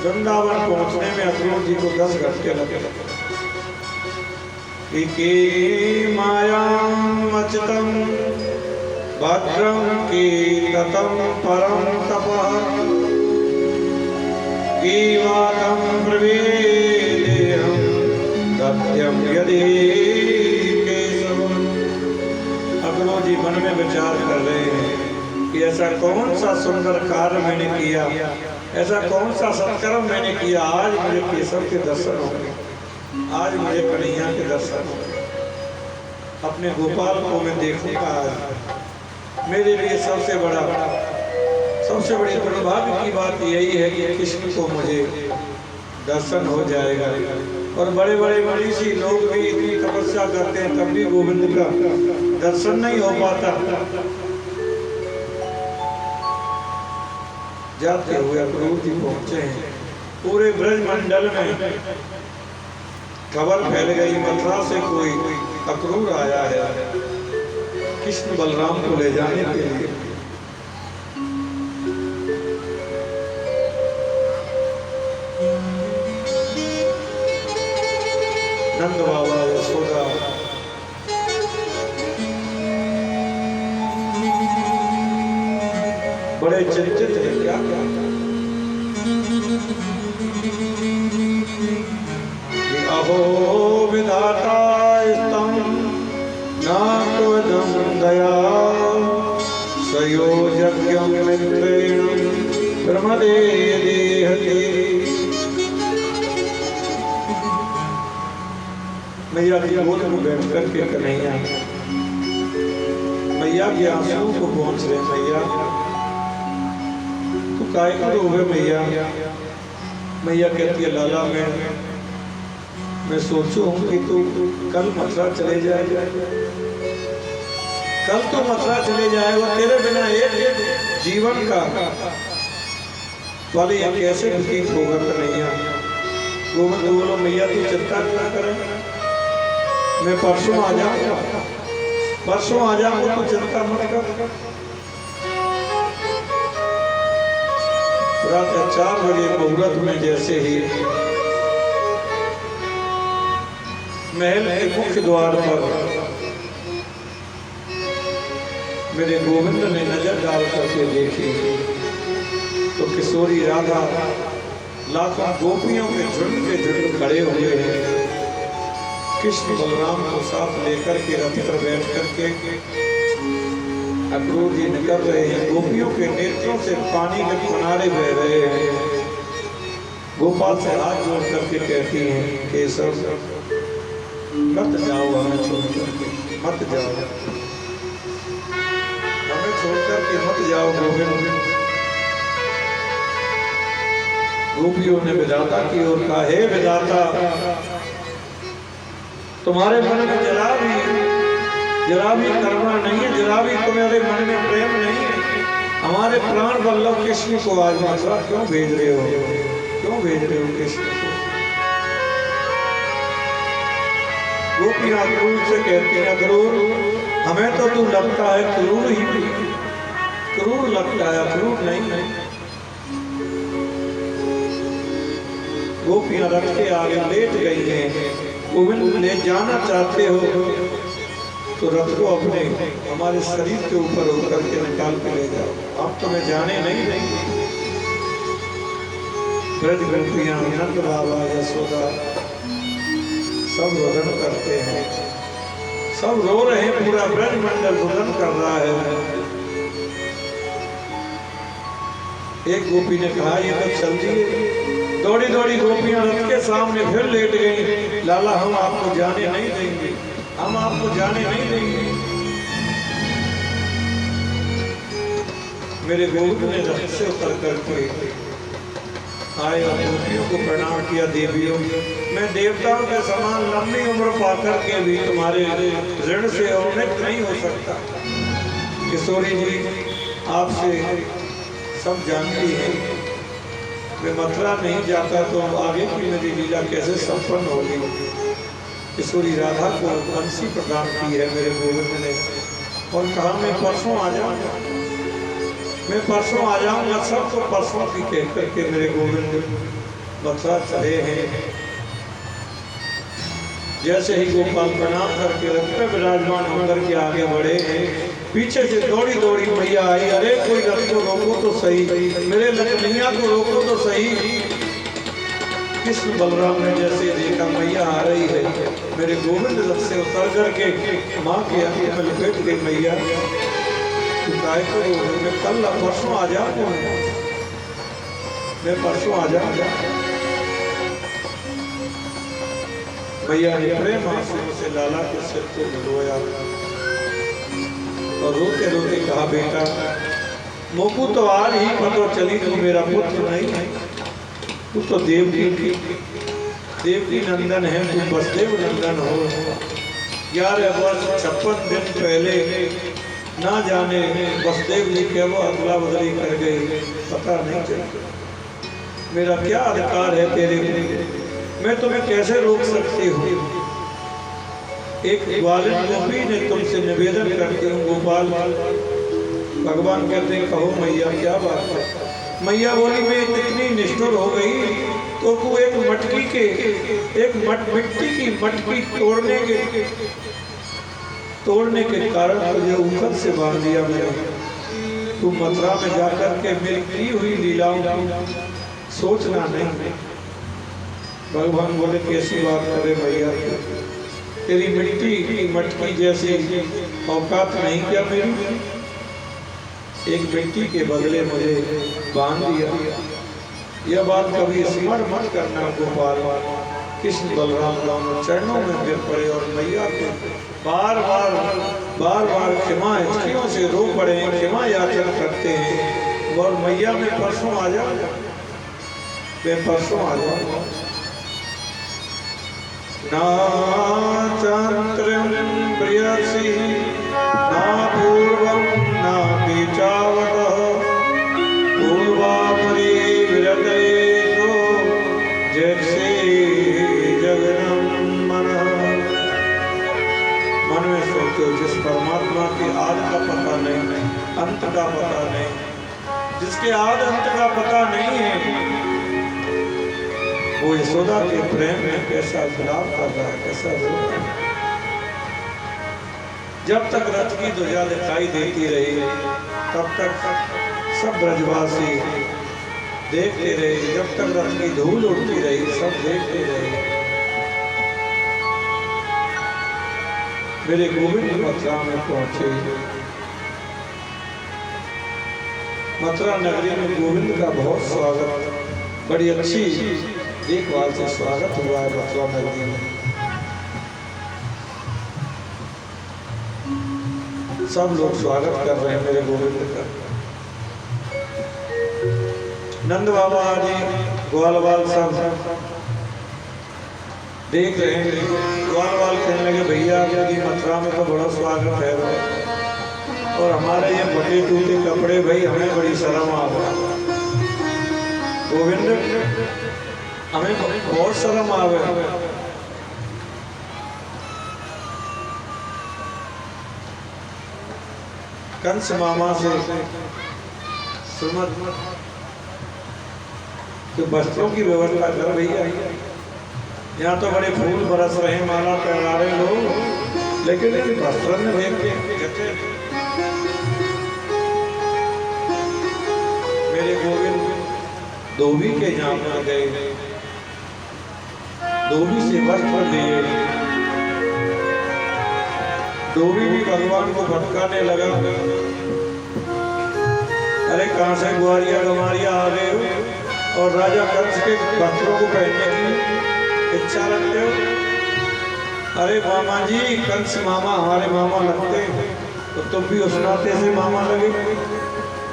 वृंदावन पहुंचने में अक्रूर जी को 10 घंटे लगे। मायाम अचितम भद्रम कीर्तम परम तपः कीवातम प्रवेदेहं सत्यम यदि केशव। अक्रूर जी मन में विचार कर रहे हैं कि ऐसा कौन सा सुंदर कार्य मैंने किया, ऐसा कौन सा सत्कर्म मैंने किया, आज मुझे केशव के दर्शन हो गए, आज मुझे कन्हैया के दर्शन हो गए, अपने गोपाल को मैं देखूंगा। आज मेरे लिए सबसे बड़ी दुर्भाग्य की बात यही है कि कृष्ण को मुझे दर्शन हो जाएगा। और बड़े बड़े मनीषी लोग भी इतनी तपस्या करते हैं तब भी गोविंद का दर्शन नहीं हो पाता। जाते हुए अक्रूर जी पहुंचे हैं, पूरे ब्रज मंडल में खबर फैल गई मथुरा से कोई अक्रूर आया है कृष्ण बलराम को ले जाने के लिए। नंद बाबा यशोदा बड़े चिंतित हैं, क्या अहो विधाता स्तम नात्वदं दया सयोजक्यं मित्रेण प्रमदे देहते। मैया की गोद में बैठ करके कन्हैया मैया के आंसुओं को पहुंच रहे। मैया तू काहे को रोवे मैया? मैया कहती है लाला मैं सोचू हूँ कि तू कल मथुरा चले जाए, कल तो मथुरा चले जाएगा, तेरे बिना एक जीवन का वाले ये कैसे व्यतीत होगा कन्हैया? गोविंद बोलो मैया तू चिंता ना करे, मैं परसों आ जाऊंगा, परसों आ जाऊंगा, तू चिंता मत कर। रात 4 बजे मुहूर्त में जैसे ही महल के मुख्य द्वार पर मेरे गोविंद ने नजर डाल करके देखी तो किशोरी राधा लाखों गोपियों के झुंड खड़े हुए हैं। कृष्ण बलराम को साथ लेकर के रथ पर बैठ करके अक्रूर जी निकल रहे हैं। गोपियों के नेत्रों से पानी के किनारे बह रहे हैं। गोपाल से हाथ जोड़ करके कहती हैं केशव मत जाओ, हमें छोड़ करके मत जाओ, हमें छोड़ करके मत जाओ गोविंद। गोपियों ने विधाता की ओर कहा हे विधाता, तुम्हारे मन में जरा भी करुणा नहीं है, जरा भी तुम्हारे मन में प्रेम नहीं है। हमारे प्राण वल्लभ कृष्ण को आज मथुरा क्यों भेज रहे हो, क्यों भेज रहे हो कृष्ण को? गोपियां क्रूर से कहती है क्रूर, हमें तो तू लगता है क्रूर ही, क्रूर लगता है, क्रूर नहीं। गोपियां रथ के आगे लेट गई हैं। गोविंद ले जाना चाहते हो तो रथ को अपने हमारे शरीर के ऊपर होकर के निकाल के ले जाओ, अब तुम्हें जाने नहीं देंगे। ब्रज गोपियां नंद बाबा यशोदा सब रोदन करते हैं, सब रो रहे हैं, पूरा ब्रज मंडल रोदन कर रहा है। एक गोपी ने कहा ये तो चल दिए। दौड़ी दौड़ी गोपियां रथ के सामने फिर लेट गई। लाला हम आपको जाने नहीं देंगे, हम आपको जाने नहीं देंगे। मेरे गोविंद ने रथ से उतर करके आए और गोपियों को प्रणाम किया। देवियों, मैं देवताओं के समान लंबी उम्र पाकर के भी तुम्हारे ऋण से अवनित नहीं हो सकता। किशोरी जी आपसे सब जानती है, मैं मथुरा नहीं जाता तो आगे की मेरी लीला कैसे संपन्न होगी। किशोरी राधा को बंसी प्रदान की है मेरे गोविंद ने और कहा मैं परसों आ जाऊंगा, मैं परसों आ जाऊंगा। सबको परसों की कह करके मेरे गोविंद मथुरा चले हैं। जैसे ही गोपाल प्रणाम करके रथ पे विराजमान होकर के आगे बढ़े हैं, पीछे से दौड़ी दौड़ी मैया आई। अरे कोई रथ को रोको तो सही, मेरे लखनैया को रोको तो सही। कृष्ण बलराम ने जैसे देखा मैया आ रही है, मेरे गोविंद रथ से उतर करके माँ के आंखों में लपेट गई। मैया तू काय को मैं कल परसों आ जाऊंगा, मैं परसों आ जाऊंगा। मैया ने प्रेम आंसुओं से लाला के सिर को भिगोया और रोते रोते कहा बेटा मोकू तो आज ही पता चली तू मेरा पुत्र नहीं है, तू तो देवकी नंदन है, तू वसुदेव नंदन हो। 11 वर्ष 56 दिन पहले ना जाने वसुदेव जी क्या वो अदला बदली कर गए, पता नहीं चला। मेरा क्या अधिकार है तेरे, मैं तुम्हें कैसे रोक सकती हूँ। एक ग्वालिन गोपी ने तुमसे निवेदन करती हूँ गोपाल। भगवान कहते हैं कहो मैया क्या बात है। मैया बोली मैं इतनी निष्ठुर हो गई तो तू एक मटकी के मिट्टी की मटकी तोड़ने के कारण मुझे ऊपर से बांध दिया। मैंने तू मथुरा में जाकर के मेरी की हुई लीलाओं सोचना नहीं। भगवान बोले कैसी बात करे भैया, तेरी मिट्टी की मटकी जैसी औकात नहीं क्या मेरी, एक मिट्टी के बदले मुझे बांध दिया। यह बात कभी स्मरण मत करना गोपाल, कृष्ण बलराम दोनों चरणों में गिर पड़े और मैया के बार बार क्षमा हिचकियों से रो पड़े, क्षमा याचना करते हैं। और मैया में परसों आ जाओ, मैं परसों आ जाओ। ना चांत्रम प्रियसी ना पूर्वम ना पीचावत पूर्वापरि विरतेषु जैसे जगनम मन। मन में सोचो, जिस परमात्मा के आदि का पता नहीं, अंत का पता नहीं, जिसके आदि अंत का पता नहीं है, वो यशोदा के प्रेम में कैसा विलाप कर रहा है, कैसा रो रहा है। जब तक रथ की ध्वजा दिखाई देती रही तब तक सब ब्रजवासी देखते रहे, जब तक रथ की धूल उड़ती रही सब देखते रहे। मेरे गोविंद मथुरा में पहुंचे। मथुरा नगरी में गोविंद का बहुत स्वागत, बड़ी अच्छी देखभाल से स्वागत हुआ है मथुरा नगरी में। सब लोग स्वागत कर रहे हैं मेरे गोविंद का। नंद बाबा जी ग्वाल बाल सब देख रहे हैं। ग्वाल बाल कहने लगे, भैया आपकी मथुरा में तो बड़ा स्वागत है और हमारे ये फटे टूटे कपड़े, भाई हमें बड़ी शर्म आ रहा है। गोविंद हमें बहुत शर्म आ गई। कंस मामा से सुमत तो वस्त्रों की व्यवस्था कर भैया। यहाँ तो बड़े फूल बरस रहे, माला पहना रहे लोग, लेकिन वस्त्र में देख के मेरे गोविंद धोबी के यहाँ पर गए, धोबी से वस्त्र लिए। धोबी भी भगवान को भटकाने लगा, अरे कहाँ से ग्वारिया गमारिया आ गए हो और राजा कंस के वस्त्रों को पहनने की इच्छा रखते हो। अरे मामा जी, कंस मामा हमारे मामा लगते, तो तुम भी उस नाते से मामा लगे,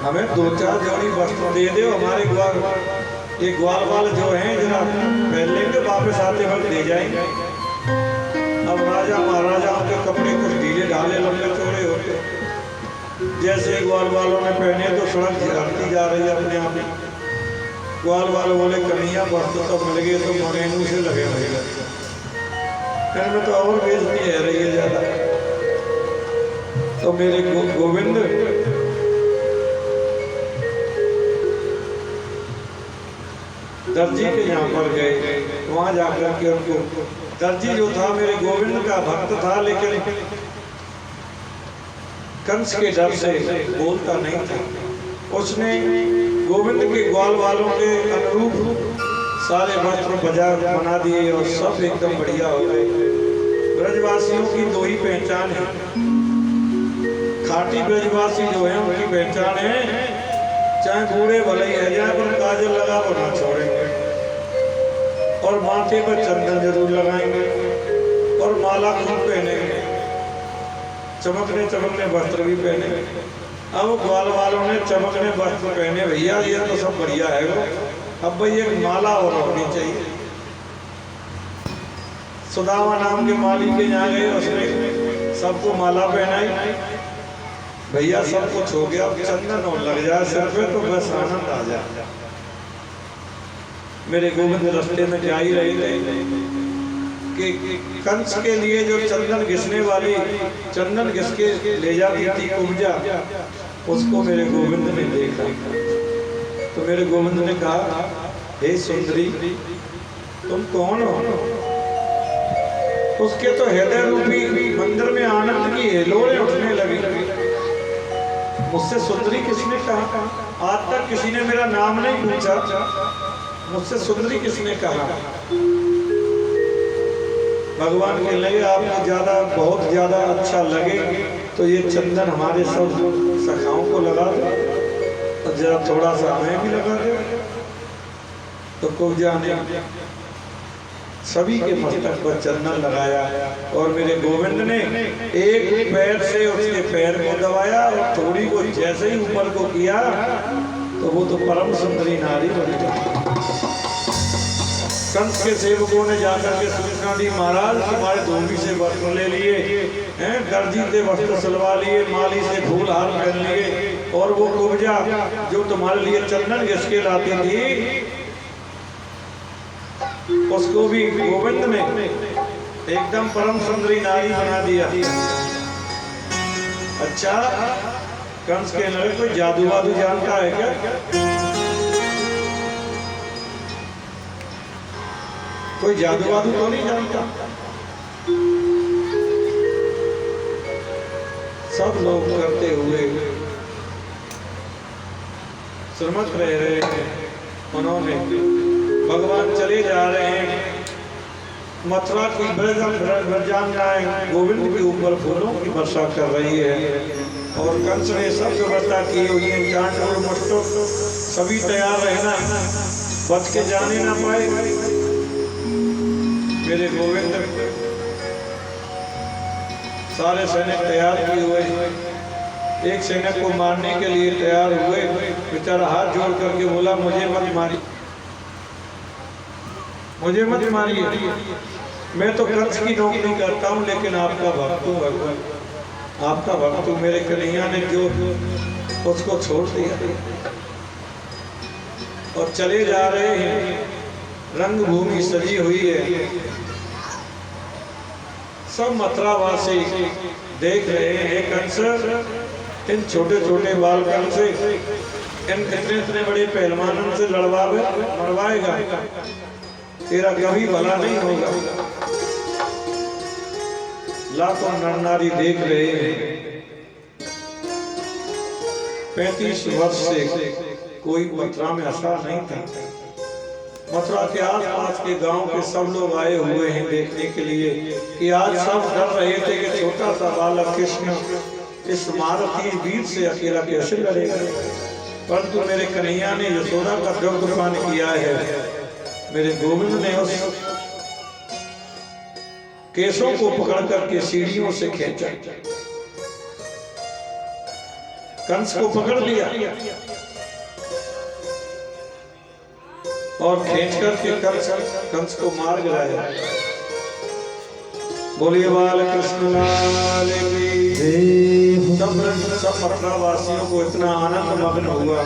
हमें 2-4 जोड़ी वस्त्र दे दो। हमारे ये ग्वाल वाल जो हैं जरा पहन लेंगे, वापस आते वक्त दे जाएंगे। अब राजा महाराजाओं के कपड़े कुछ ढीले ढाले लंबे चौड़े होते, जैसे ग्वाल वालों ने पहने तो सड़क झड़ती जा रही है अपने आप में। ग्वाल वाल बोले, कन्हैया वस्त्र तो मिल गए तो मगेनू से लगे रहेगा, में तो और बेइज्जती है रही है ज्यादा। तो मेरे गोविंद दर्जी के यहाँ पर गए, वहां जाकर के उनको, दर्जी जो था मेरे गोविंद का भक्त था, लेकिन कंस के डर से बोलता नहीं था। उसने गोविंद के ग्वाल वालों के अनुरूप सारे वस्त्र बाजार बना दिए और सब एकदम बढ़िया हो गए। ब्रजवासियों की 2 ही पहचान है, खाटी ब्रजवासी जो है उनकी पहचान है, चाहे बूढ़े भले ही है जाए पर काजल लगा वो ना छोड़ेंगे और माथे पर चंदन जरूर लगाएंगे और माला खूब पहनेंगे, चमकने चमकने वस्त्र भी पहनेंगे। अब ग्वाल वालों ने चमकने वस्त्र पहने, भैया ये तो सब बढ़िया है वो, अब भाई एक माला और होनी चाहिए। सुदामा नाम के माली के यहाँ गए, उसने सबको माला पहनाई। भैया सब कुछ हो गया, चंदन और लग जाए सिर पे तो बस आनंद आ जाए। मेरे गोविंद रास्ते में जा ही रहे थे कि कंस के लिए जो चंदन घिसने वाली, चंदन घिस के ले जाती थी कुब्जा, उसको मेरे गोविंद ने देखा। तो मेरे गोविंद ने कहा, हे सुंदरी तुम कौन हो? उसके तो हृदय रूपी मंदिर में आनंद की हिलोरें उठने लगी। मुझसे सुंदरी किसने कहा? आज तक किसी ने मेरा नाम नहीं पूछा, मुझसे सुंदरी किसने कहा? भगवान के लगे आपको ज्यादा, बहुत ज्यादा अच्छा लगे तो ये चंदन हमारे सब सखाओं को लगा दो और जरा थोड़ा सा हमें भी लगा दो। तो कुब्जा ने सभी के मस्तक पर चंदन लगाया और मेरे गोविंद ने एक पैर से उसके पैर को दबाया और थोड़ी को जैसे ही ऊपर को किया तो वो तो परम सुंदरी नारी बन गई। कंस के सेवकों ने जाकर के सूचना दी, महाराज तुम्हारे धोबी से वस्त्र ले लिए हैं, दर्जी से वस्त्र सिलवा लिए, माली से फूल हार पहन लिए और वो कुब्जा जो तुम्हारे लिए चंदन घिसके लाती थी उसको भी गोविंद ने एकदम परम सुंदरी नारी बना दिया। अच्छा, कंस के नर कोई जादू वादू जानता है क्या? कोई जादू वादू तो नहीं जानता? सब लोग करते हुए श्रमत रह रहे हैं। उन्होंने भगवान चले जा रहे हैं, मथुरा की ब्रजान जाए, गोविंद के ऊपर फूलों की वर्षा कर रही है और कंस ने सब व्यवस्था की हुई है, चांट और मुष्टो सभी तैयार रहना, बच के जाने ना पाए। मेरे गोविंद सारे सैनिक तैयार किए हुए, एक सैनिक को मारने के लिए तैयार हुए, बेचारा हाथ जोड़ करके बोला मुझे मत मारिए, मुझे मत मारिए, मैं तो कंस की नौकरी करता हूँ लेकिन आपका भक्त हूँ भगवान, आपका भक्त हूँ। मेरे कन्हैया ने जो उसको छोड़ दिया और चले जा रहे हैं। रंगभूमि सजी हुई है, सब मथुरावासी देख रहे हैं कंस इन छोटे छोटे बालकन से, इन इतने बड़े पहलवानों से मरवाएगा, तेरा कभी भला नहीं होगा। लाखों नर नारी देख रहे हैं। 35 वर्ष से कोई मथुरा में ऐसा नहीं था। मथुरा के आसपास के गांव के सब लोग आए हुए हैं देखने के लिए कि आज सब डर रहे थे कि छोटा सा बालक कृष्ण इस महारथी वीर से अकेला कैसे लड़ेगा, परंतु मेरे कन्हैया ने यशोदा का दुग्ध पान किया है। मेरे गोविंद ने उस केशों को पकड़ करके सीढ़ियों से खींचा, कंस को पकड़ लिया और खींच करके कंस को मार गिराया। बोलिए बाल कृष्ण लाल की। सब मथुरा वासियों को इतना आनंद मग्न हुआ,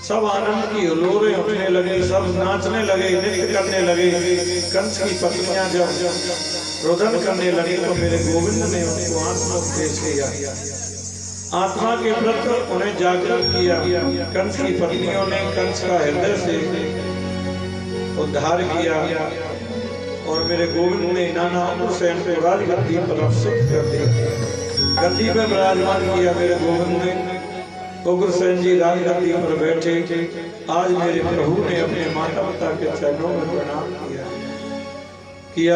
सब आनंद की हुलोरें उठने लगे, सब नाचने लगे, नृत्य करने लगे। कंस की पत्नियां जब रोदन करने लगी तो मेरे गोविंद ने उनको आत्मोपदेश किया, आत्मा के प्रति उन्हें जागृत किया। कंस की पत्नियों ने कंस का हृदय से उद्धार किया और मेरे गोविंद ने नाना हुसैन को राजगद्दी पर अभिषिक्त कर दिया, गद्दी पर विराजमान किया। मेरे गोविंद ने उग्रसेन जी राजगद्दी पर बैठे। आज मेरे प्रभु ने अपने माता पिता के चरणों में प्रणाम किया।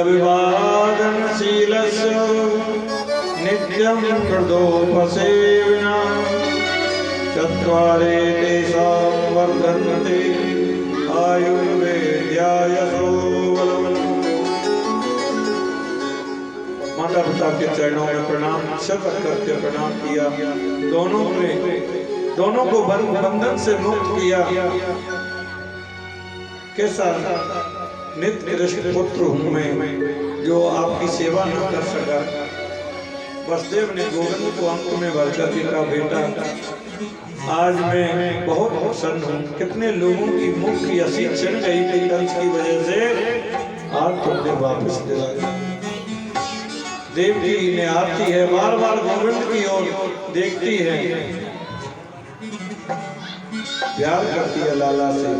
अभिवादनशीलस्य नित्यं कृतोपसेविना चत्वारे तेषां वर्धन्ते आयुर्वेद्यायसो बलम्। माता पिता के चरणों में प्रणाम, सब करके प्रणाम किया। दोनों को बंधन से मुक्त किया। कैसा नित्य कृष्ण पुत्र हूँ मैं जो आपकी सेवा न कर सका। वसुदेव ने गोविंद को अंक में भर कर कहा, बेटा आज मैं बहुत प्रसन्न हूँ। कितने लोगों की मुख की हंसी छिन गई थी कंस की वजह से, आज तुमने वापस दिलाया। देवकी ने आती है, बार बार गोविंद की ओर देखती है, प्यार करती है लाला से।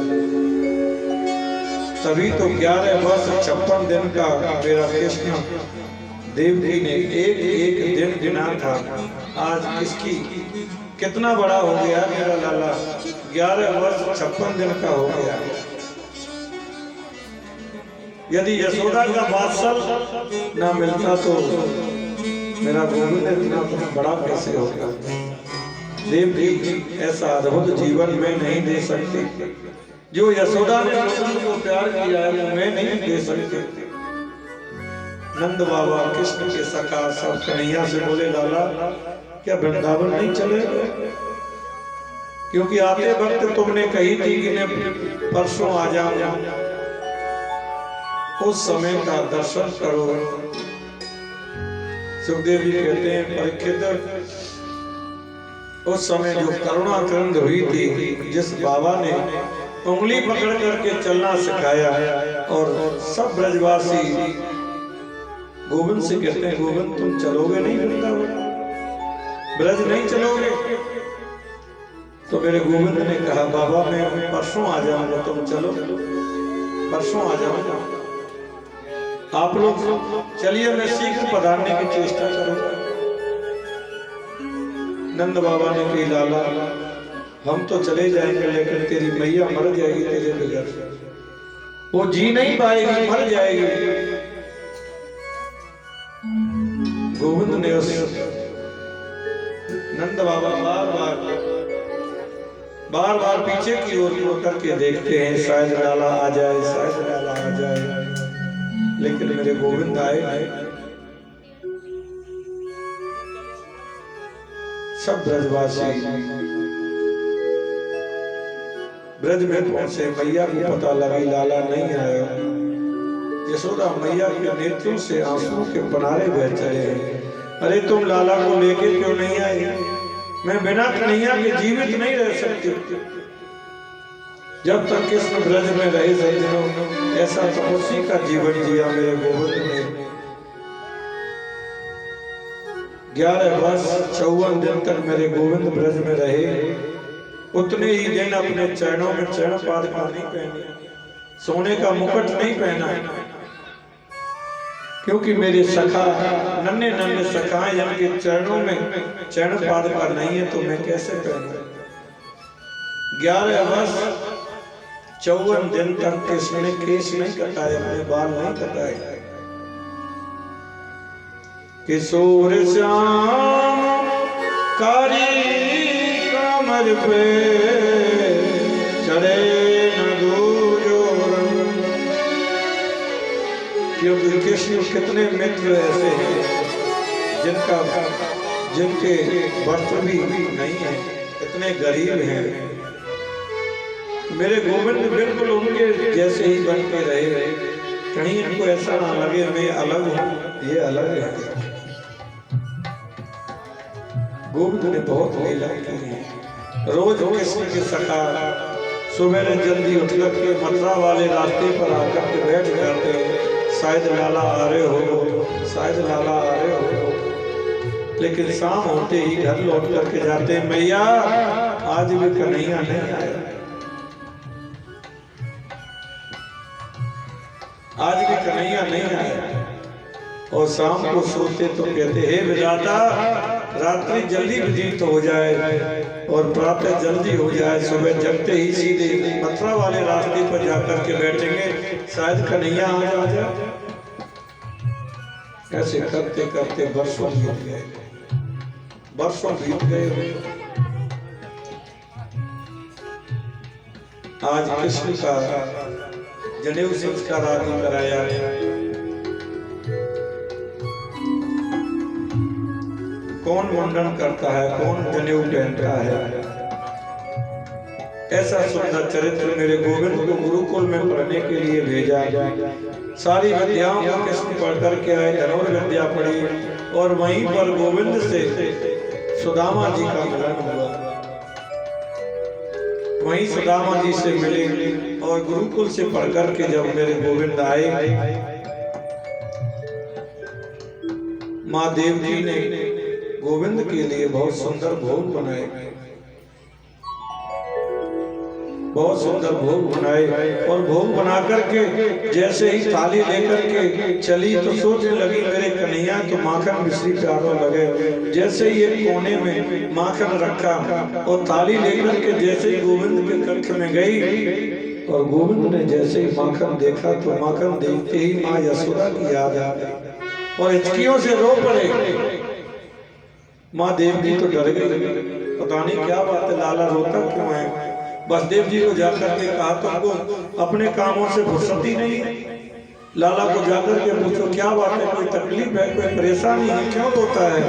तभी तो 11 वर्ष 56 दिन का मेरा कृष्ण देवकी ने एक दिन गिना था। आज किसकी कितना बड़ा हो गया मेरा लाला, 11 वर्ष 56 दिन का हो गया। यदि यशोदा का वात्सल ना मिलता तो मेरा गोविंद इतना बड़ा कैसे होगा। देवकी ऐसा अद्भुत जीवन में नहीं दे सकती। जो यशोदा ने गोविंद को प्यार किया है वो मैं नहीं दे सकती। नंद बाबा कृष्ण के सखा सब कन्हैया से बोले लाला क्या वृंदावन नहीं चले? क्योंकि आते वक्त तुमने कही थी कि मैं परसों आ जाऊंगा, उस समय का दर्शन करो। सुखदेव जी कहते हैं परीक्षित, उस समय जो करुणा क्रंद हुई थी, जिस बाबा ने उंगली पकड़ करके चलना सिखाया और सब ब्रजवासी गोविंद से कहते हैं गोविंद तुम चलोगे नहीं वृंदावन, ब्रज नहीं चलोगे? तो मेरे गोविंद ने कहा बाबा मैं परसों आ जाऊंगा, तुम चलो परसों आ जाऊंगा, आप लोग चलिए मैं शीघ्र पधारने की चेष्टा करूंगा। नंद बाबा ने कही लाला हम तो चले जाएंगे लेकिन तेरी मैया मर जाएगी तेरे बगैर, वो जी नहीं पाएगी, मर जाएगी। गोविंद ने उस नंद बाबा बार बार पीछे की ओर मुड़ के देखते हैं शायद लाला आ जाए, शायद लाला आ जाए, लेकिन मेरे गोविंद आए नहीं। सब ब्रजवासी ब्रज में पहुंचे, मैया को पता लगी लाला नहीं आया। यशोदा मैया के नेत्रों से आंसू के पनारे बह चले हैं, अरे तुम लाला को लेके क्यों नहीं आए? मैं बिना कन्हैया के जीवित नहीं रह सकती। जब तक कृष्ण ब्रज में रहे सज्जनों, ऐसा तपस्वी का जीवन जिया मेरे गोविंद ने। 11 वर्ष 54 दिन तक मेरे गोविंद ब्रज में रहे। उतने ही दिन अपने चरणों में चरण पादुका नहीं पहनी, सोने का मुकुट नहीं पहना, क्योंकि मेरे सखा नन्हे नन्हे सखाएं जिनके चरणों में चरण पादुका नहीं है तो मैं कैसे पहनूं? 11 वर्ष 54 दिन तक कृष्ण ने केश नहीं कटाए, अपने बाल नहीं कटाए। किशोर श्याम कारी कमर पे चढ़े न दूजो रंग। क्योंकि कृष्ण कितने मित्र ऐसे हैं जिनके वस्त्र भी नहीं है, इतने गरीब हैं। मेरे गोविंद बिल्कुल उनके जैसे ही बन के रहे, कहीं इनको ऐसा ना लगे मैं अलग हूँ, ये अलग है। गोविंद ने बहुत लीला की है। रोज कृष्ण के सखा सुबह जल्दी उठ करके मथुरा वाले रास्ते पर आकर के बैठ जाते हैं, शायद लाला आ रहे हो, शायद लाला आ रहे हो। लेकिन शाम होते ही घर लौट करके जाते हैं, मैया आज भी कन्हैया नहीं आया, आज भी कन्हैया नहीं आया। और शाम को सोते तो कहते हे विधाता रात्रि जल्दी व्यतीत हो जाए और प्रातः जल्दी हो जाए, सुबह जगते ही सीधे मथुरा वाले रास्ते पर जाकर के बैठेंगे, शायद कन्हैया आ जाए। ऐसे करते करते वर्षों बीत गए, वर्षों बीत गए। आज कृष्ण का जनेऊ संस्कार आदि कराया। कौन मुंडन करता है, कौन जनेऊ पहनता है? ऐसा सुंदर चरित्र मेरे गोविंद को गुरुकुल में पढ़ने के लिए भेजा। सारी विद्याओं को कृष्ण पढ़ करके आए, धनुर्विद्या पढ़ी और वहीं पर गोविंद से सुदामा जी का मिलन हुआ। वहीं सुदामा जी से मिले और गुरुकुल से पढ़ करके जब मेरे गोविंद आए, माँ देवकी ने गोविंद के लिए बहुत सुंदर भोग बनाए, बहुत सुंदर भोग बनाए। और भोग बना करके जैसे ही थाली लेकर के चली तो सोचने लगी मेरे कन्हैया तो माखन मिश्री प्यारो लगे। जैसे ही एक कोने में माखन रखा और थाली लेकर के जैसे ही गोविंद के कक्ष में गई और गोविंद ने जैसे ही माखन देखा तो माखन देखते ही माँ यशोदा की याद आ गई और हिचकियों से रो पड़े। माँ देवकी तो डर गई, पता नहीं क्या बात है, लाला रोता क्यों है? वसुदेव जी को जाकर के कहा तुमको अपने कामों से फुर्सत ही नहीं है। लाला को जाकर के पूछो क्या बात है, कोई तकलीफ है, कोई परेशानी है, क्यों रोता है।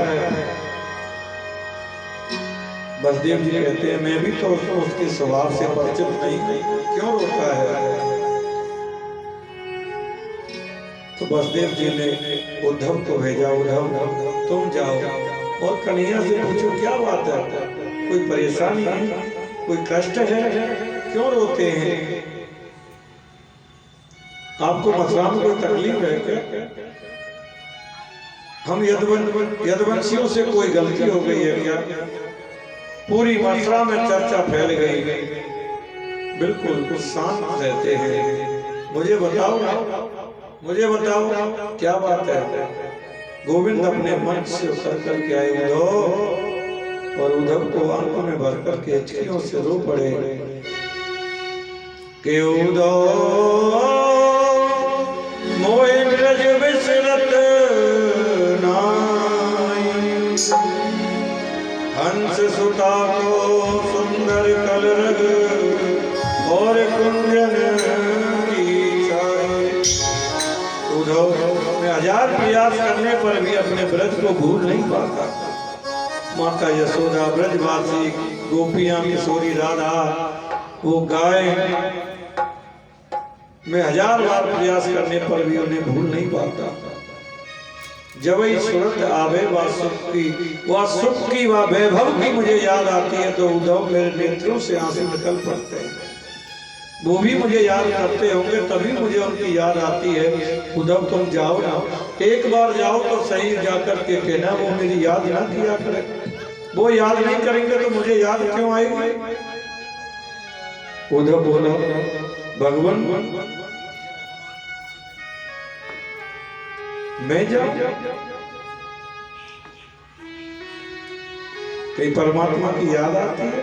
वसुदेव जी कहते हैं मैं भी तो उसके स्वभाव से परिचित नहीं, क्यों रोता है। तो वसुदेव जी ने उद्धव को भेजा, उद्धव तुम जाओ और कन्हैया से पूछो क्या बात है, कोई परेशानी है, कोई कष्ट है, क्यों रोते हैं, आपको मथुरा में कोई तकलीफ है क्या, हम यदुवंशियों से कोई गलती हो गई है क्या। पूरी मथुरा में चर्चा फैल गई, बिल्कुल कुछ शांत रहते हैं, मुझे बताओ क्या बात है। गोविंद अपने मन से उतर करके आए उद्धव, और उद्धव को आंखों में भर करके अचकियों से रो पड़े कि उद्धव मोहे ब्रज बिसरत नाई, हंस सुता को सुंदर कलरग और कुंजन की छाई। उद्धव मैं 1000 प्रयास करने पर भी अपने ब्रज को भूल नहीं पाता। माता यशोदा, ब्रजवासी गोपियां, किशोरी राधा, वो गाय, मैं 1000 बार प्रयास करने पर भी उन्हें भूल नहीं पाता। जब ही सूरत आवे वह सुख की वह वैभव की मुझे याद आती है तो उद्धव मेरे नेत्रों से आंसू निकल पड़ते हैं। वो भी मुझे याद करते होंगे तभी मुझे उनकी याद आती है। उद्धव तुम जाओ ना, एक बार जाओ तो सही, जाकर के कहना वो मेरी याद ना किया करे। वो याद नहीं करेंगे तो मुझे याद क्यों आएगी। उद्धव बोला भगवान मैं जाऊं, कहीं परमात्मा की याद आती है,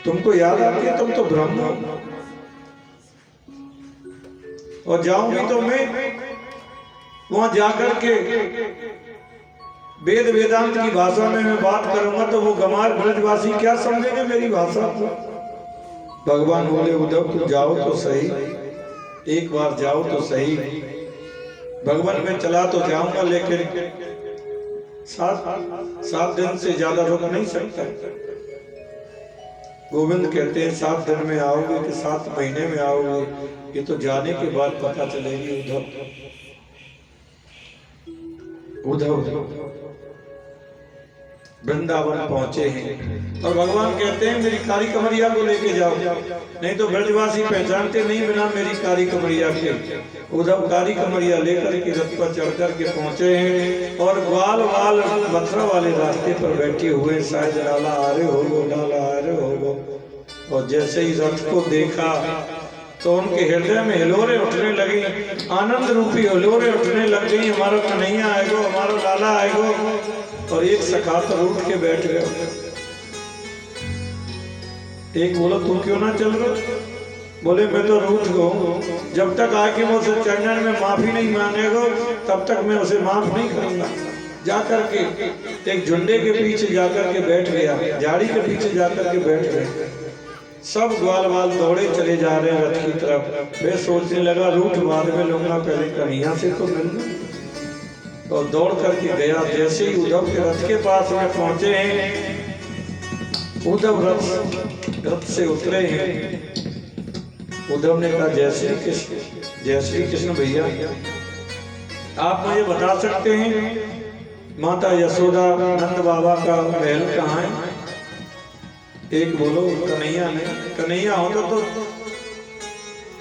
तुमको याद आती है, तुम तो ब्रह्म हो। और जाऊंगी तो मैं वहां जाकर के वेद वेदांत की भाषा में मैं बात करूंगा तो वो गमार ब्रजवासी क्या समझेंगे मेरी भाषा को। भगवान बोले उद्धव तू जाओ तो सही, एक बार जाओ तो सही। भगवान मैं चला तो जाऊंगा लेकिन 7 दिन से ज्यादा रुक नहीं सकता। गोविंद कहते हैं 7 दिन में आओगे कि 7 महीने में आओगे, ये तो जाने के बाद पता चलेगी। उद्धव वृंदावन पहुंचे हैं और भगवान कहते हैं मेरी कारी कमरिया को लेके जाओ, नहीं तो ब्रजवासी पहचानते नहीं बिना मेरी कारी कमरिया के। उद्धव कारी कमरिया लेकर के रथ पर चढ़ कर के पहुंचे हैं और ग्वाल वाल मथुरा वाले रास्ते पर बैठे हुए, शायद लाला आ रहे हो। और जैसे ही रथ को देखा तो उनके हृदय में हिलोरे उठने लगी, आनंद रूपी हिलोरे उठने लग गई। हमारा कन्हैया आएगो, हमारा लाला आएगो। और एक सखा तो उठ के बैठ गया। एक बोला तू क्यों ना चल रहा, बोले मैं तो रूठ गया, जब तक आके वो उसे चरणन में माफी नहीं मांगेगा तब तक मैं उसे माफ नहीं करूंगा। जाकर के एक झुंडे के पीछे जाकर के बैठ गया, झाड़ी के पीछे जाकर के बैठ गए। सब ग्वाल वाल दौड़े चले जा रहे हैं रथ की तरफ। मैं सोचने लगा रूठ बाद में लूंगा, पहले कन्हैया से तो मिल लूं। तो दौड़ करके गया। जैसे ही उद्धव के रथ के पास में पहुंचे हैं, उद्धव रथ से उतरे हैं। उद्धव ने कहा जय श्री कृष्ण भैया, आप मुझे बता सकते हैं माता यशोदा नंद बाबा का महल कहाँ है। एक बोलो कन्हैया ने, कन्हैया हो तो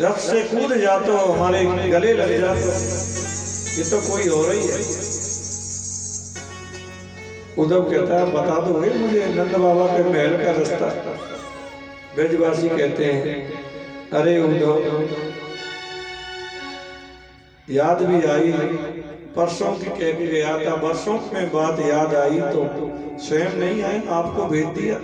रथ से कूद जातो, हमारे गले लग जातो, ये तो कोई हो रही है। उद्धव कहता है बता दो मुझे नंद बाबा के महल का रास्ता। ब्रजवासी कहते हैं अरे उद्धव याद भी आई, परसों की कह के गया था, बरसों में बात याद आई तो स्वयं नहीं आए, आपको भेज दिया।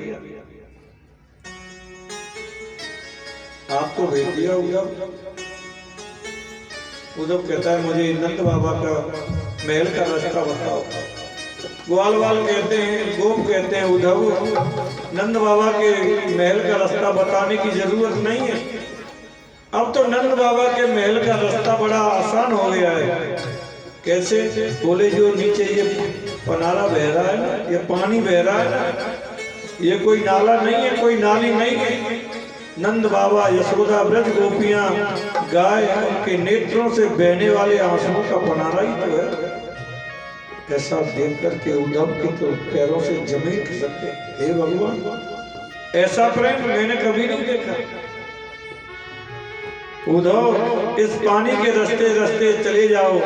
उद्धव कहता है मुझे नंद बाबा का महल का रास्ता बताओ। ग्वाल वाल कहते हैं, गोप कहते हैं। उद्धव नंद बाबा के महल का रास्ता बताने की जरूरत नहीं है। अब तो नंद बाबा के महल का रास्ता बड़ा आसान हो गया है। कैसे? बोले जो नीचे ये पनारा बह रहा है ना, ये पानी बह रहा है ना, ये कोई नाला नहीं है, कोई नाली नहीं है। नंद बाबा, यशोदा, ब्रज गोपियां, गाय, उनके नेत्रों से बहने वाले आंसुओं का पनारा ही तो है। ऐसा देख करके उद्धव के तो पैरों से जमीन खिसकते, हे भगवान, ऐसा प्रेम मैंने कभी नहीं देखा। उद्धव, इस पानी के रास्ते रास्ते चले जाओ,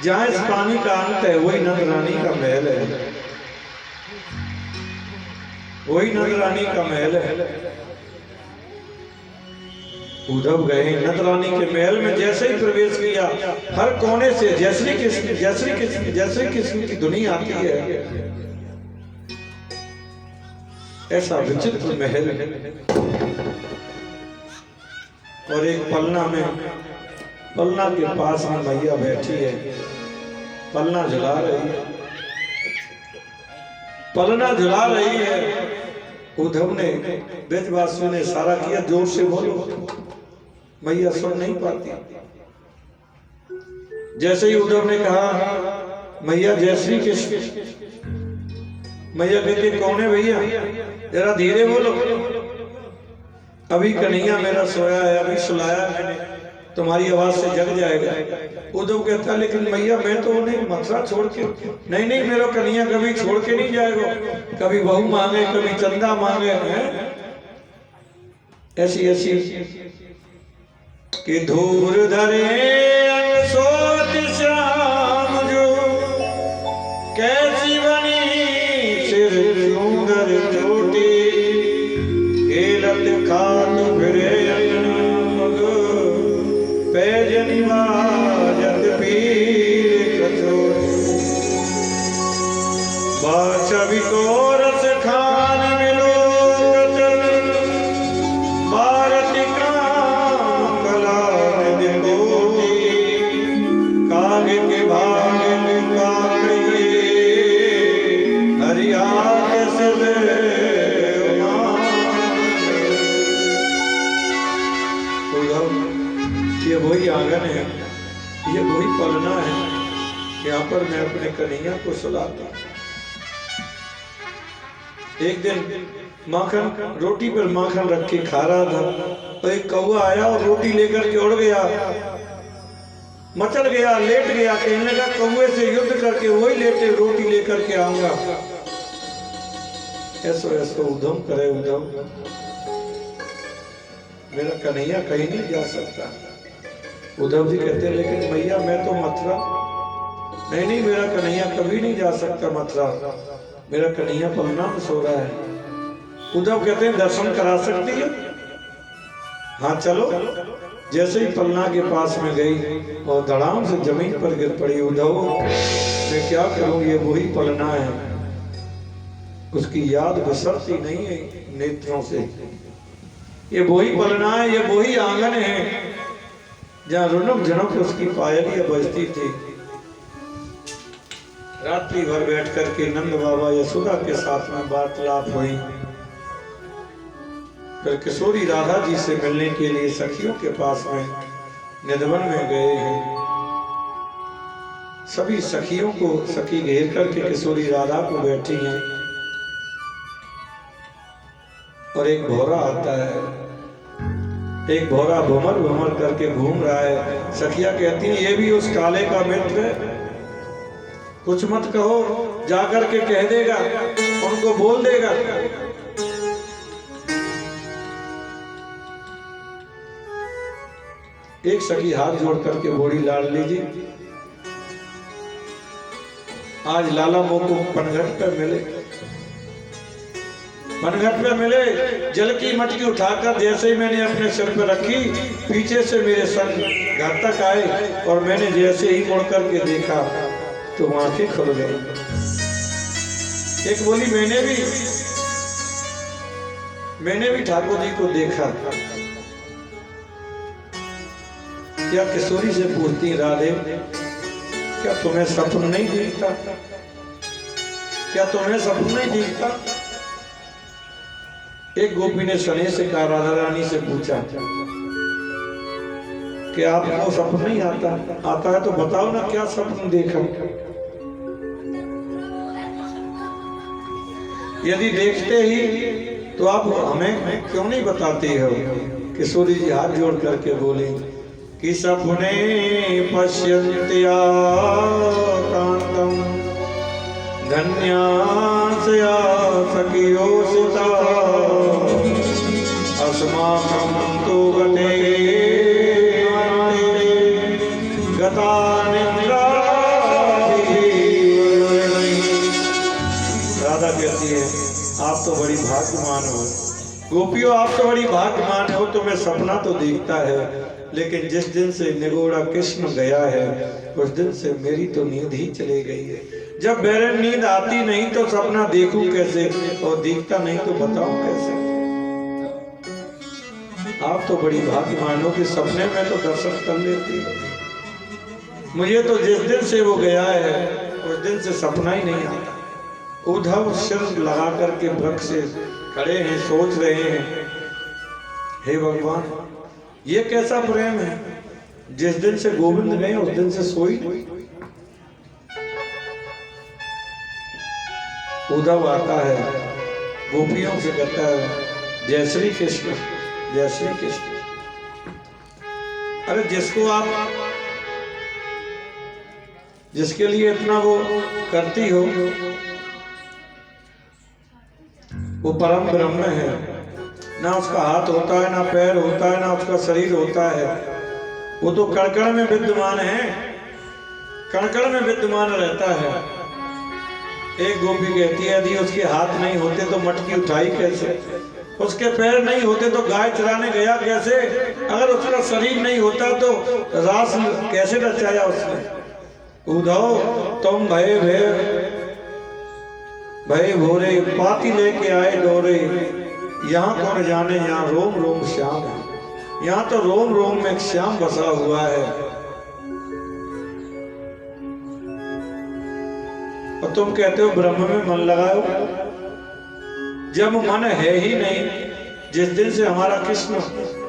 जहां इस पानी का अंत है वही नंद रानी का महल है, वही नंद रानी का महल है। उद्धव गए नंद रानी के महल में। जैसे ही प्रवेश किया, हर कोने से जय श्री कृष्ण, जय श्री कृष्ण, जय श्री कृष्ण की धुनी आती है। ऐसा विचित्र महल है। और एक पलना में, पलना के पास में मैया बैठी है, पलना जला रही है, पलना जला रही है। उद्धव ने, ब्रजवासियों ने सारा किया, जोर से बोलो, मैया सुन नहीं पाती। जैसे ही उद्धव ने कहा मैया जय श्री कृष्ण, मैया कहती कौन है भैया, जरा धीरे बोलो, अभी कन्हैया मेरा सोया है, अभी सुलाया मैंने, तुम्हारी आवाज से जग जाएगा। उद्धव कहता लेकिन मैया मैं तो उन्हें मथुरा छोड़ के, नहीं नहीं, मेरा कन्हैया कभी छोड़ के नहीं जाएगा, कभी बहू मांगे, कभी चंदा मांगे हैं। ऐसी ऐसी कि धूर धरे अंग सोत श्याम जो, कैसी बनी सिर सुंदर चोटी, खेलत खात फिरे अंगन, पैज निवाजत पीर कचोटी, बाछवी को रस खान मिलो कचल, भारती काम कला निकोटी, कागे के भाग में काकड़िए, हरियात से ये वही आंगन है, ये वही पलना है, यहाँ पर मैं अपने कन्हैया को सुलाता। एक दिन माखन, रोटी पर माखन रख के खा रहा था, तो एक कौवा आया और रोटी लेकर के उड़ गया, मचल गया, लेट गया। कहने लगा कौवे से युद्ध करके वही लेटे रोटी लेकर के आऊंगा। ऐसो ऐसो उद्यम करे उद्धव, मेरा कन्हैया कहीं नहीं जा सकता। उद्धव जी कहते हैं लेकिन मैया मैं तो मथुरा, नहीं नहीं, मेरा कन्हैया कभी नहीं जा सकता मथुरा, मेरा कन्हैया पलना में सो रहा है। उद्धव कहते हैं दर्शन करा सकती है? हाँ चलो। जैसे ही पलना के पास में गई और धड़ाम से जमीन पर गिर पड़ी। उद्धव मैं क्या करूं, ये वही पलना है, उसकी याद बिसरती नहीं है नेत्रों से। ये वही पलना है, ये वही आंगन है जहाँ रुनुक झुनुक उसकी पायलियां बजती थी। रात्रि भर बैठ करके नंद बाबा यशोदा के साथ में वार्तालाप हुई। फिर किशोरी राधा जी से मिलने के लिए सखियों के पास में निधवन में गए हैं। सभी सखियों को सखी घेर करके किशोरी राधा को बैठी हैं और एक भौरा आता है, एक भौरा भुमर भुमर करके घूम रहा है। सखिया कहती है ये भी उस काले का मित्र है, कुछ मत कहो, जाकर के कह देगा, उनको बोल देगा। एक सखी हाथ जोड़ करके बोली लाडली जी, आज लाला मोह को पनघट पर मिले, पनघट पे मिले। जल की मटकी उठाकर जैसे ही मैंने अपने सिर पर रखी, पीछे से मेरे संग घर तक आए और मैंने जैसे ही मुड़ करके देखा तो आंखें खुल गई। एक बोली मैंने भी ठाकुर जी को देखा। क्या किशोरी से पूछती राधे क्या तुम्हें सपन नहीं दिखता? क्या तुम्हें सपन नहीं दिखता? एक गोपी ने शनि से कहा, राधा रानी से पूछा कि आपको सपन नहीं आता? आता है तो बताओ ना, क्या सपन देखा? यदि देखते ही तो आप हमें क्यों नहीं बताते हो? किशोरी जी हाथ जोड़ करके बोले कि सपने पश्यन्त्या कांतम धन्यास्या सखियोषिता अस्माकं तु गते गता निद्रा। राधा कहती है आप तो बड़ी भाग्यवान हो गोपियों, आप तो बड़ी भाग्यवान हो, तुम्हें सपना तो दिखता है, लेकिन जिस दिन से निगोड़ा कृष्ण गया है उस दिन से मेरी तो नींद ही चली गई है। जब मेरे नींद आती नहीं तो सपना देखूं कैसे, और दिखता नहीं तो बताऊं कैसे? आप तो बड़ी भाग्यवान हो कि सपने में तो दर्शन कर लेती हो। मुझे तो जिस दिन से वो गया है उस दिन से सपना ही नहीं आता। उद्धव सिर लगा करके वृक्ष से खड़े हैं, सोच रहे हैं, हे भगवान ये कैसा प्रेम है? जिस दिन से गोविंद गए उस दिन से सोई नहीं। उद्धव आता है, गोपियों से कहता है जय श्री कृष्ण, जय श्री कृष्ण। अरे जिसके लिए इतना वो करती हो वो परम ब्रह्म है। ना उसका हाथ होता है, ना पैर होता है, ना उसका शरीर होता है, वो तो कण-कण में विद्यमान है, कण-कण में विद्यमान रहता है। एक गोपी कहती है यदि उसके हाथ नहीं होते तो मटकी उठाई कैसे? उसके पैर नहीं होते तो गाय चराने गया कैसे? अगर उसका शरीर नहीं होता तो रास कैसे रचाया उसने? उद्धव तुम भय भोरे पाती लेके आए डोरे, यहाँ कौन जाने यहाँ रोम रोम श्याम है। यहाँ तो रोम रोम में श्याम बसा हुआ है, और तुम कहते हो ब्रह्म में मन लगाओ। जब मन है ही नहीं, जिस दिन से हमारा कृष्ण,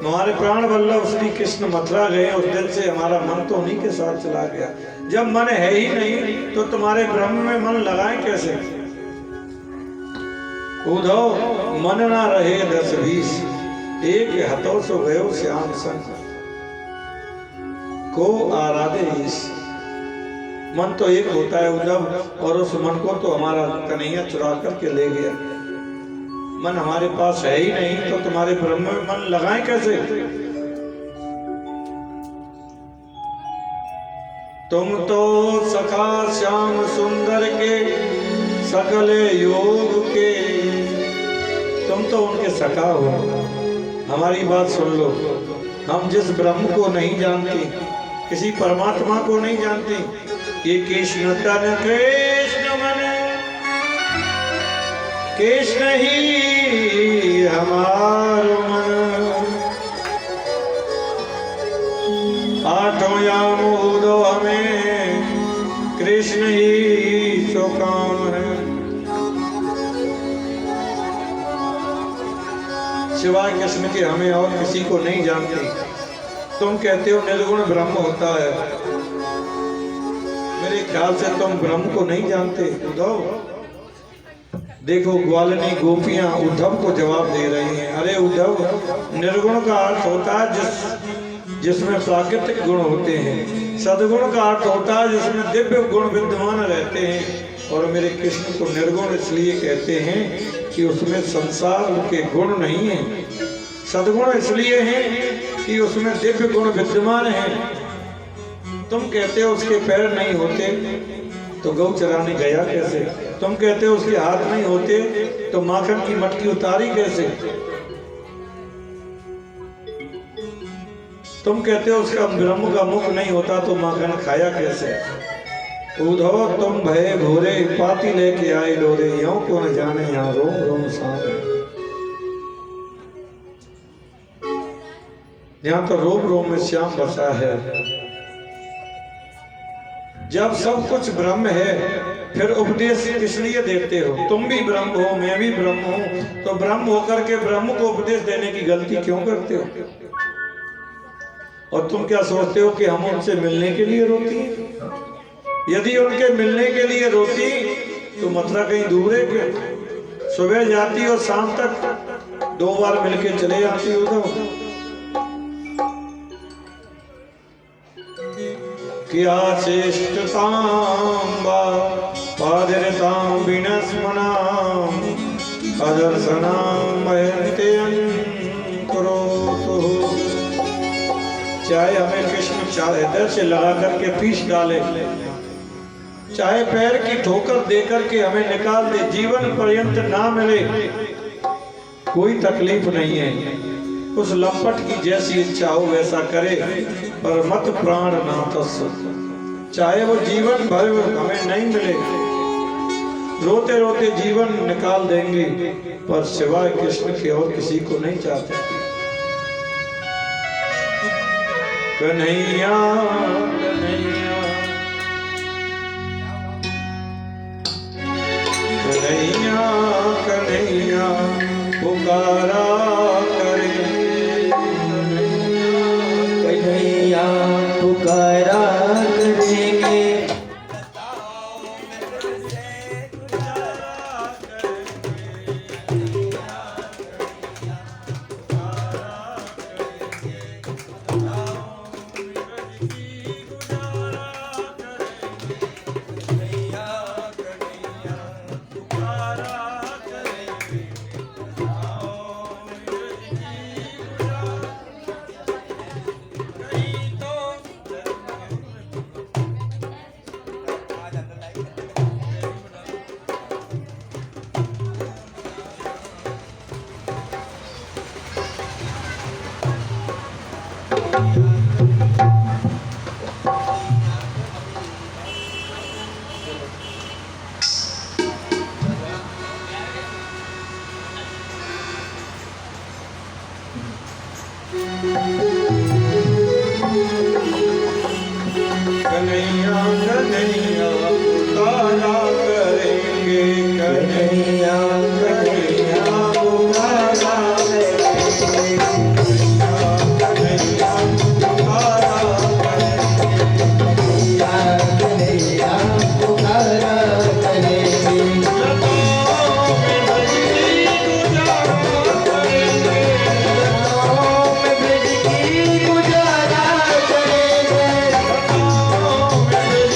हमारे प्राण वल्लभ श्री कृष्ण मथुरा गए उस दिन से हमारा मन तो उन्हीं के साथ चला गया। जब मन है ही नहीं तो तुम्हारे ब्रह्म में मन लगाएं कैसे? उद्धव मन ना रहे 10-20, एक हथों सो गयो श्याम संग को आराधे ईश। मन तो एक होता है उद्धव, और उस मन को तो हमारा कन्हैया चुरा करके ले गया। मन हमारे पास है ही नहीं तो तुम्हारे ब्रह्म में मन लगाएं कैसे? तुम तो सखा श्याम सुंदर के सकले योग के, तुम तो उनके सखा हो। हमारी बात सुन लो, हम जिस ब्रह्म को नहीं जानते, किसी परमात्मा को नहीं जानते, ये कृष्ण तन कृष्ण मन कृष्ण ही हमारो मन, आठों याम उदो हमें कृष्ण ही सो काम है। सिवाय कृष्ण के हमें और किसी को नहीं जानते। तुम कहते हो निर्गुण ब्रह्म होता है, मेरे ख्याल से तुम ब्रह्म को नहीं जानते। उद्धव देखो, ग्वालिनी गोपियां उद्धव को जवाब दे रही हैं, अरे उद्धव निर्गुण का अर्थ होता है जिसमें प्राकृतिक गुण होते हैं, सद्गुण का अर्थ होता है जिसमें दिव्य गुण विद्यमान रहते हैं। और मेरे कृष्ण को निर्गुण इसलिए कहते हैं कि उसमें संसार के गुण नहीं है, सद्गुण इसलिए हैं कि उसमें दिव्य गुण विद्यमान हैं। तुम कहते हो उसके पैर नहीं होते तो गौ चराने गया कैसे? तुम कहते हो उसके हाथ नहीं होते तो माखन की मटकी उतारी कैसे? तुम कहते हो उसका ब्रह्म का मुख नहीं होता तो माखन खाया कैसे? उद्धव तुम भय भोरे पाती लेके आए डोरे, यूं क्यों न जाने यहाँ रोम रोम सांप है। यहाँ तो रोम रोम में श्याम बसा है। जब सब कुछ ब्रह्म है फिर उपदेश किस लिए देते हो? तुम भी ब्रह्म हो, मैं भी ब्रह्म हूँ, तो ब्रह्म होकर के ब्रह्म को उपदेश देने की गलती क्यों करते हो? और तुम क्या सोचते हो कि हम उनसे मिलने के लिए रोती हैं? यदि उनके मिलने के लिए रोती तो मथुरा कहीं दूर है क्या? सुबह जाती और शाम तक 2 बार मिलके चले आती उधर। क्या चेष्टतां वा पादरतां विनस्मनां अदर्शनां मयन्त्यं करोतु। चाहे हमें कृष्ण चाहे इधर से लगा करके पीस डाले, चाहे पैर की ठोकर दे करके हमें निकाल दे, जीवन पर्यंत ना मिले, कोई तकलीफ नहीं है। उस लंपट की जैसी इच्छा हो वैसा करे, पर मत प्राण नाथस। चाहे वो जीवन भर हमें नहीं मिले, रोते रोते जीवन निकाल देंगे, पर सिवाय कृष्ण के और किसी को नहीं चाहते। कन्हैया कन्हैया कन्हैया कन्हैया पुकारा करे, कन्हैया पुकारा करेंगे। कन्हैया कन्हैया पुकारा करेंगे, कन्हैया कन्हैया पुकारा करेंगे, कन्हैया पुकारा कन्हैया पुकारा करेंगे। लताओं में ब्रज की गुजारा करेंगे, लताओं में ब्रज की गुजारा करेंगे। लताओं में ब्रज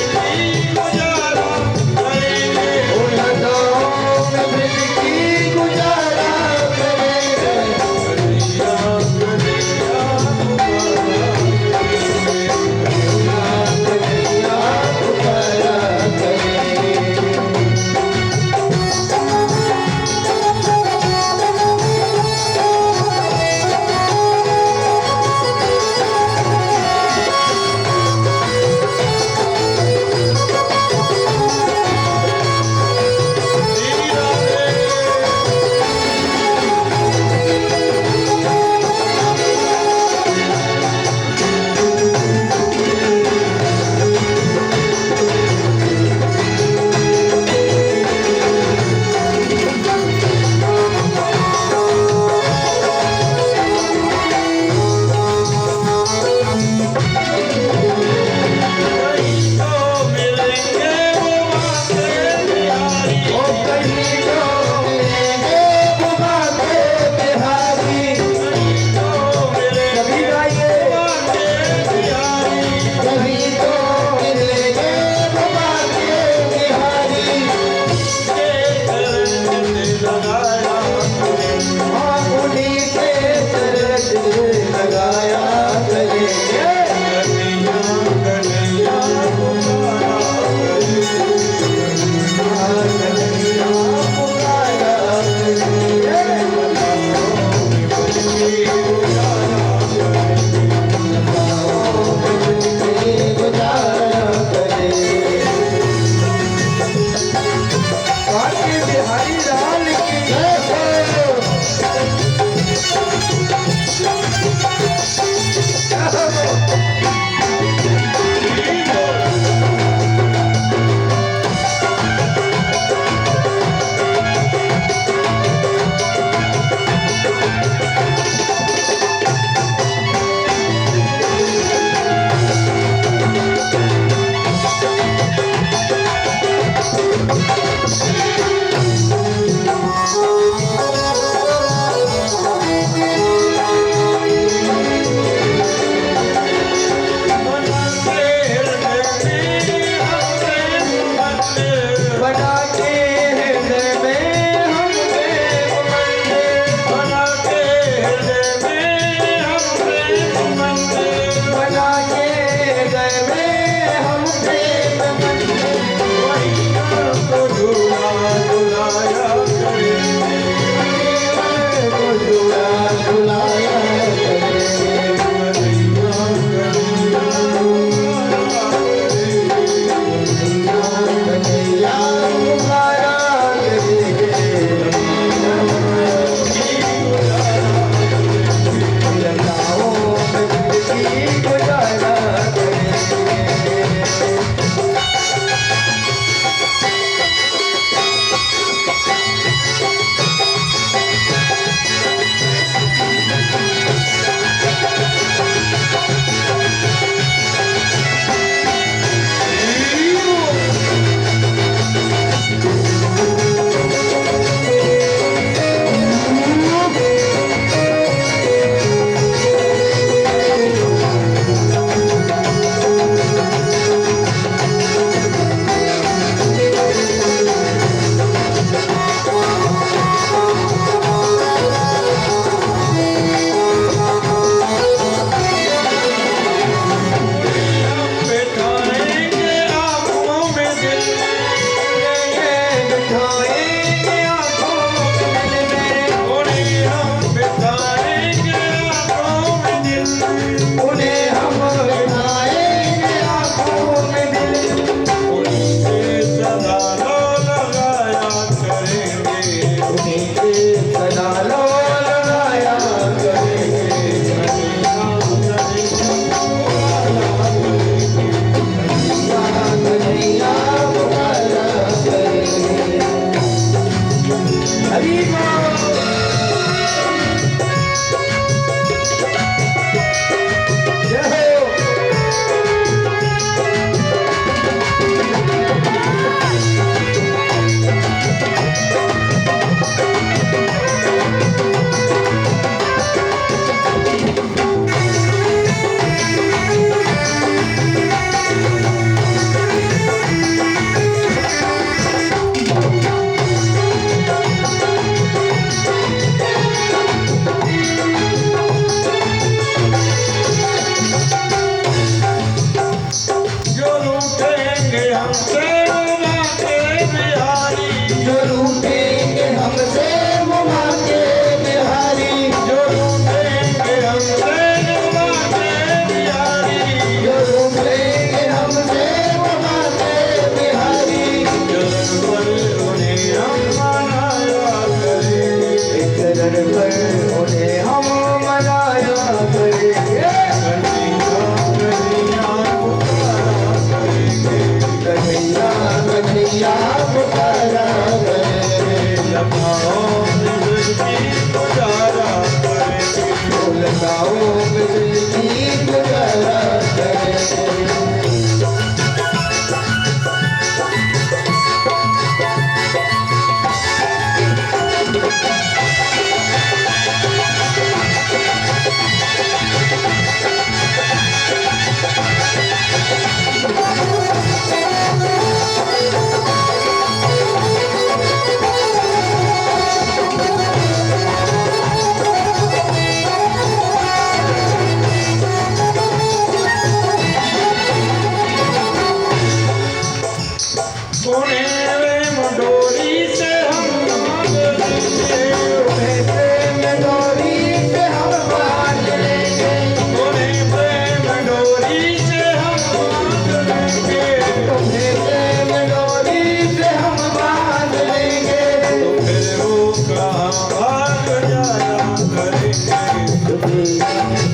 भाग जाया करेंगे,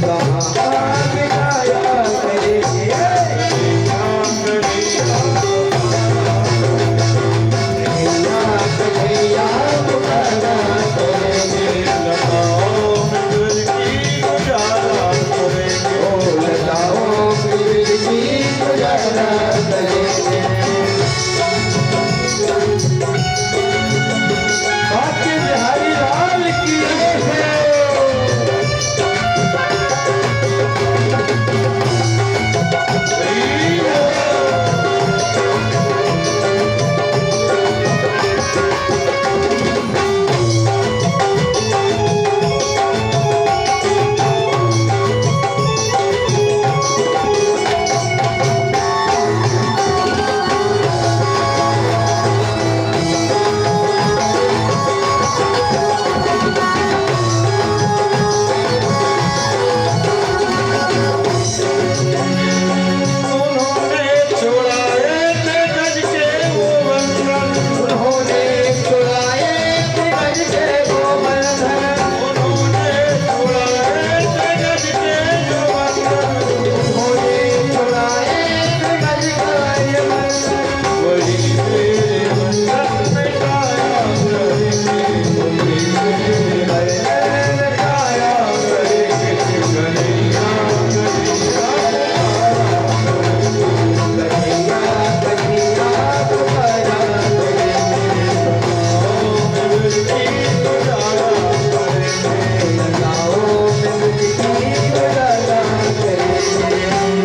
कहाँ भाग जाया करेंगे। कन्हैया पुकारा करेंगे, लताओं में जिंदगी गुजारा करेंगे, ओ लताओं में जिंदगी गुजारा करेंगे। बाकी बिहारी लाल की है। उन्होंने छुड़ाए थे गज के वो बंधन, उन्होंने छुड़ाए थे गज के वो बंधन, उन्होंने छुड़ाए थे गज के जो बंधन, उन्होंने छुड़ाए थे गज का ये बंधन। वही तेरे बंधन मिटाया करेंगे, वही तेरे बंधन मिटाया करेंगे, कन्हैया कन्हैया पुकारा करेंगे, जिंदगी गुजारा करेंगे, लताओं में जिंदगी गुजारा करेंगे।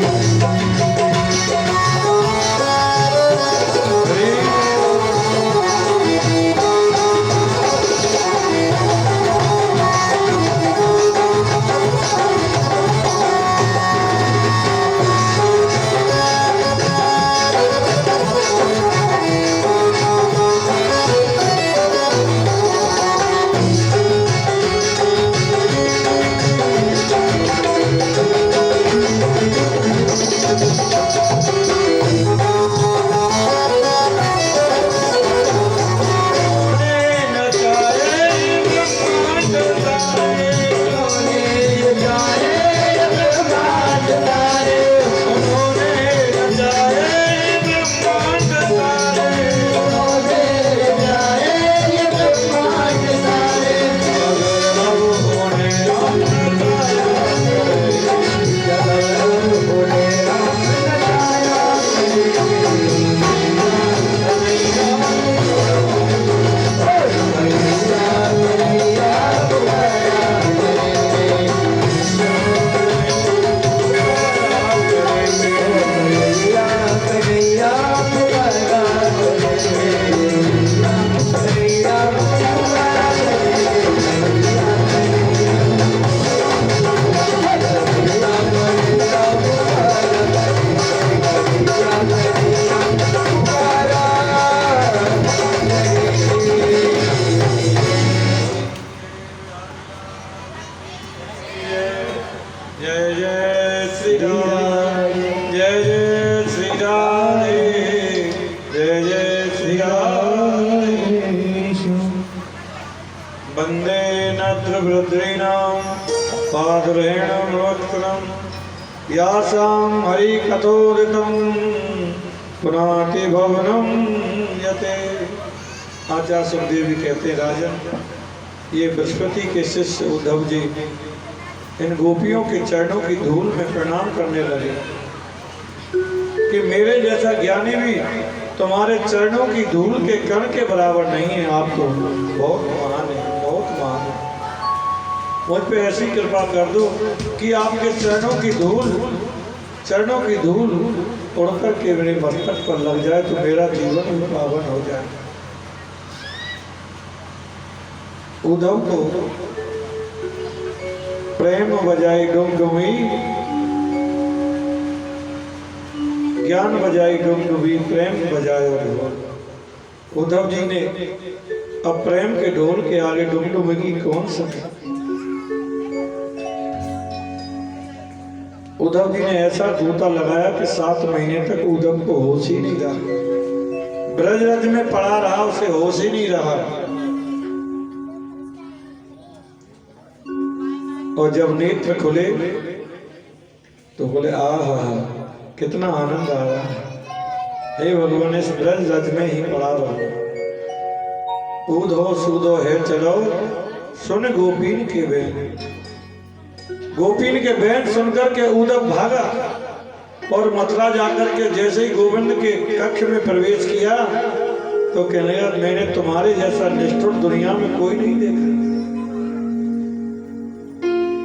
जय जय श्री राम, जय जय श्री राम, जय जय श्री राम। वंदे नत्रवृद्रीणां पादरेण वक्त्रं यासां हरिकथोदितं पुनाति भवनं यते। आचार्य सुखदेव जी कहते हैं, राजन, ये बृहस्पति के शिष्य उद्धव जी इन गोपियों के चरणों की धूल में प्रणाम करने लगे कि मेरे जैसा ज्ञानी भी तुम्हारे चरणों की धूल के कण के बराबर नहीं है। आप तो बहुत महान है, बहुत महान है। मुझ पे ऐसी कृपा कर दो कि आपके चरणों की धूल उड़कर के मेरे मस्तक पर लग जाए तो मेरा जीवन पावन हो जाए। उद्धव को प्रेम बजाई गुमगुमी, ज्ञान बजाई गुमगुमी, प्रेम बजायो ढोल। उद्धव जी ने अब प्रेम के ढोल के आगे डुमडुमगी कौन सके। उद्धव जी ने ऐसा गोता लगाया कि 7 महीने तक उद्धव को होश ही नहीं रहा। ब्रजरथ में पड़ा रहा, उसे होश ही नहीं रहा। और जब नेत्र खुले तो बोले आहा कितना आनंद आ रहा है, हे भगवान इस ब्रज रज में ही पड़ा रहो। ऊधो सूधो है चलो सुन गोपीन के बैन। गोपीन के बैन सुनकर के उद्धव भागा और मथुरा जाकर के जैसे ही गोविंद के कक्ष में प्रवेश किया तो कहने लगा मैंने तुम्हारे जैसा निष्ठुर दुनिया में कोई नहीं देखा।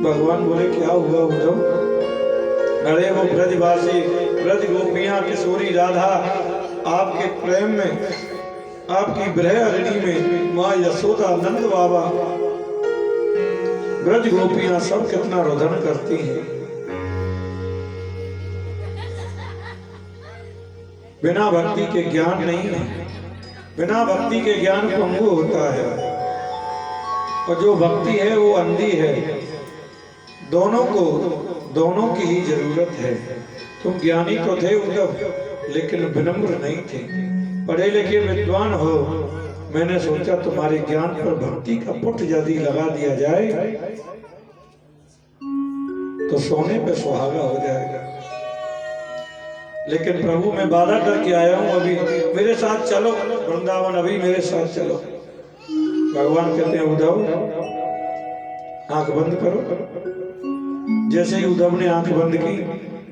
भगवान बोले क्या हुआ उद्धव? अरे वो ब्रजवासी ब्रज गोपियां किशोरी राधा आपके प्रेम में, आपकी विरह अग्नि में माँ यशोदा नंद बाबा ब्रज गोपियां सब कितना रोदन करती हैं। बिना भक्ति के ज्ञान नहीं है, बिना भक्ति के ज्ञान पंगु होता है, और जो भक्ति है वो अंधी है। दोनों की ही जरूरत है। तुम ज्ञानी तो थे उद्धव, लेकिन विनम्र नहीं थे। पढ़े लिखे विद्वान हो, मैंने सोचा तुम्हारे ज्ञान पर भक्ति का पुट यदि लगा दिया जाए तो सोने पे सुहागा हो जाएगा। लेकिन प्रभु मैं बाधा करके आया हूं, अभी मेरे साथ चलो वृंदावन, अभी मेरे साथ चलो। भगवान कहते हैं उद्धव आंख बंद करो। जैसे ही उद्धव ने आंख बंद की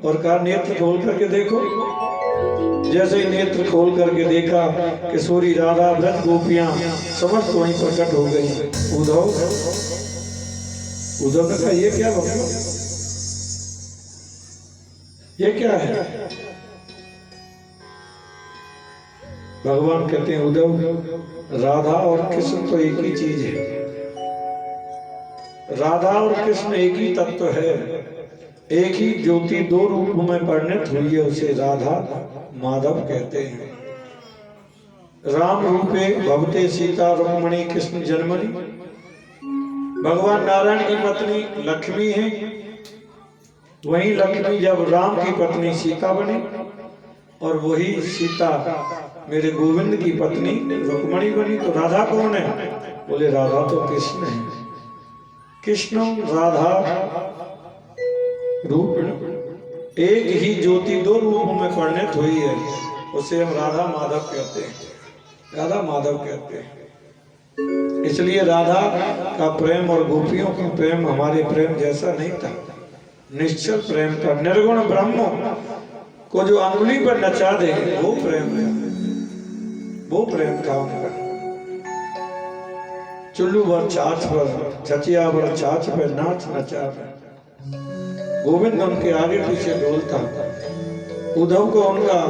और कहा नेत्र खोल करके देखो, जैसे ही नेत्र खोल करके देखा किशोरी राधा ब्रज गोपियां समस्त वहीं प्रकट हो गई। उद्धव ने कहा ये क्या भगवान, ये क्या है? भगवान कहते हैं उद्धव राधा और कृष्ण तो एक ही चीज है। राधा और कृष्ण एक ही तत्व है, एक ही ज्योति दो रूप में परिणत हुई है, उसे राधा माधव कहते हैं। राम रूपे भवते सीता रुक्मणी कृष्ण जन्मनि। भगवान नारायण की पत्नी लक्ष्मी है, वही लक्ष्मी जब राम की पत्नी सीता बनी, और वही सीता मेरे गोविंद की पत्नी रुक्मणी बनी। तो राधा कौन है? बोले राधा तो कृष्ण है। कृष्ण राधा रूप एक ही ज्योति दो रूपों में परिणत हुई है, उसे हम राधा माधव कहते हैं, राधा माधव कहते हैं। इसलिए राधा का प्रेम और गोपियों का प्रेम हमारे प्रेम जैसा नहीं था, निश्चल प्रेम था। निर्गुण ब्रह्म को जो अंगुली पर नचा दे वो प्रेम है, वो प्रेम था उनका। चुल्लू वर छाछ पर छचिया वर छाछ पे नाच नचा पे गोविंद उनके आगे पीछे डोलता। उद्धव को उनका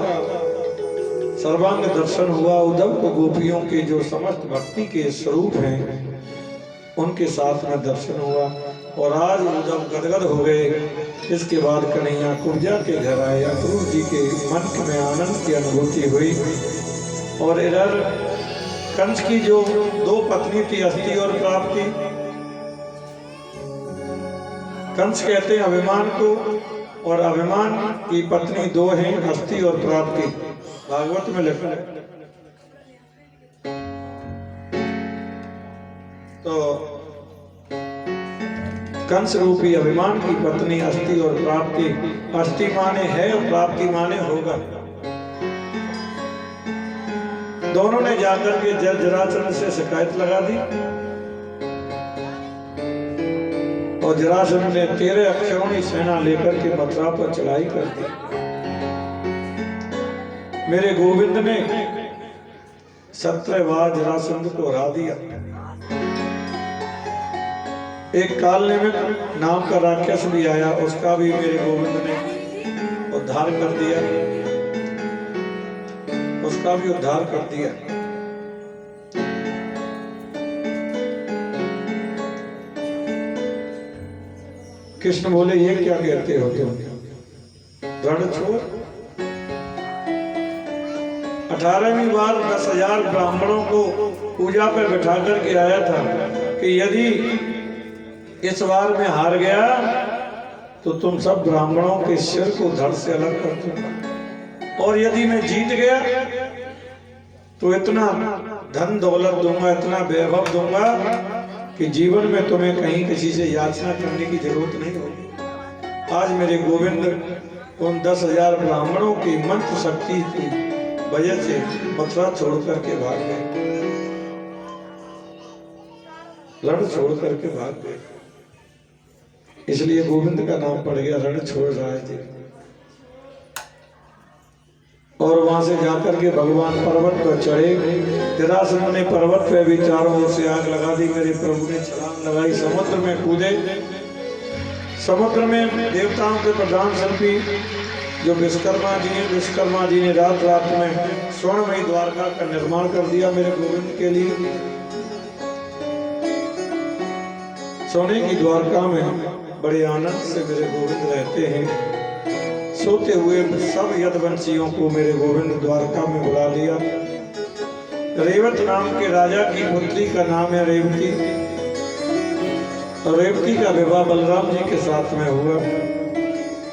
सर्वांग दर्शन हुआ। उद्धव को गोपियों के जो समस्त भक्ति के स्वरूप हैं उनके साथ में दर्शन हुआ, और आज उद्धव गदगद हो गए। इसके बाद कन्हैया कुब्जा के घर आए, अक्रूर जी के मन में आनंद की अनुभूति हुई। और इधर कंस की जो दो पत्नी थी हस्ती और प्राप्ति, कंस कहते हैं अभिमान को, और अभिमान की पत्नी दो हैं हस्ती और प्राप्ति, भागवत में लिखा है। तो कंस रूपी अभिमान की पत्नी हस्ती और प्राप्ति, हस्ती माने है और प्राप्ति माने होगा। दोनों ने जाकर के जरासंध से शिकायत लगा दी, और जरासंध ने 13 अक्षौणी सेना लेकर के मथुरा पर चढ़ाई कर दी। मेरे गोविंद ने 17 बार जरासंध को हरा दिया। एक कालनेमिक नाम का राक्षस भी आया, उसका भी मेरे गोविंद ने उद्धार कर दिया, उसका भी उद्धार कर दिया। कृष्ण बोले ये क्या कहते हो तुम, रण छोड़। 18वीं बार 10,000 ब्राह्मणों को पूजा पर बिठा करके आया था कि यदि इस बार मैं हार गया तो तुम सब ब्राह्मणों के सिर को धड़ से अलग कर दूंगा, और यदि मैं जीत गया तो इतना धन दौलत दूंगा, इतना वैभव दूंगा कि जीवन में तुम्हें कहीं किसी से याचना करने की जरूरत नहीं होगी। आज मेरे गोविंद उन 10,000 ब्राह्मणों की मंत्र शक्ति की वजह से मथुरा छोड़ करके भाग गए, रण छोड़ करके भाग गए। इसलिए गोविंद का नाम पड़ गया रण छोड़ रहा है। और वहां से जाकर के भगवान पर्वत पर चढ़े। जरासंध ने पर्वत पे भी चारों ओर से आग लगा दी। मेरे प्रभु ने छलांग लगाई, समुद्र में कूदे। समुद्र में देवताओं के प्रधान शिल्पी जो विश्वकर्मा जी हैं, विश्वकर्मा जी ने रात रात में स्वर्णमयी द्वारका का निर्माण कर दिया मेरे गोविंद के लिए। सोने की द्वारका में बड़े आनंद से मेरे गोविंद रहते हैं। सोते हुए सब यदुवंशियों को मेरे गोविंद द्वारका में बुला लिया। रेवत नाम के राजा की पुत्री का नाम है रेवती। और रेवती का विवाह बलराम जी के साथ में हुआ।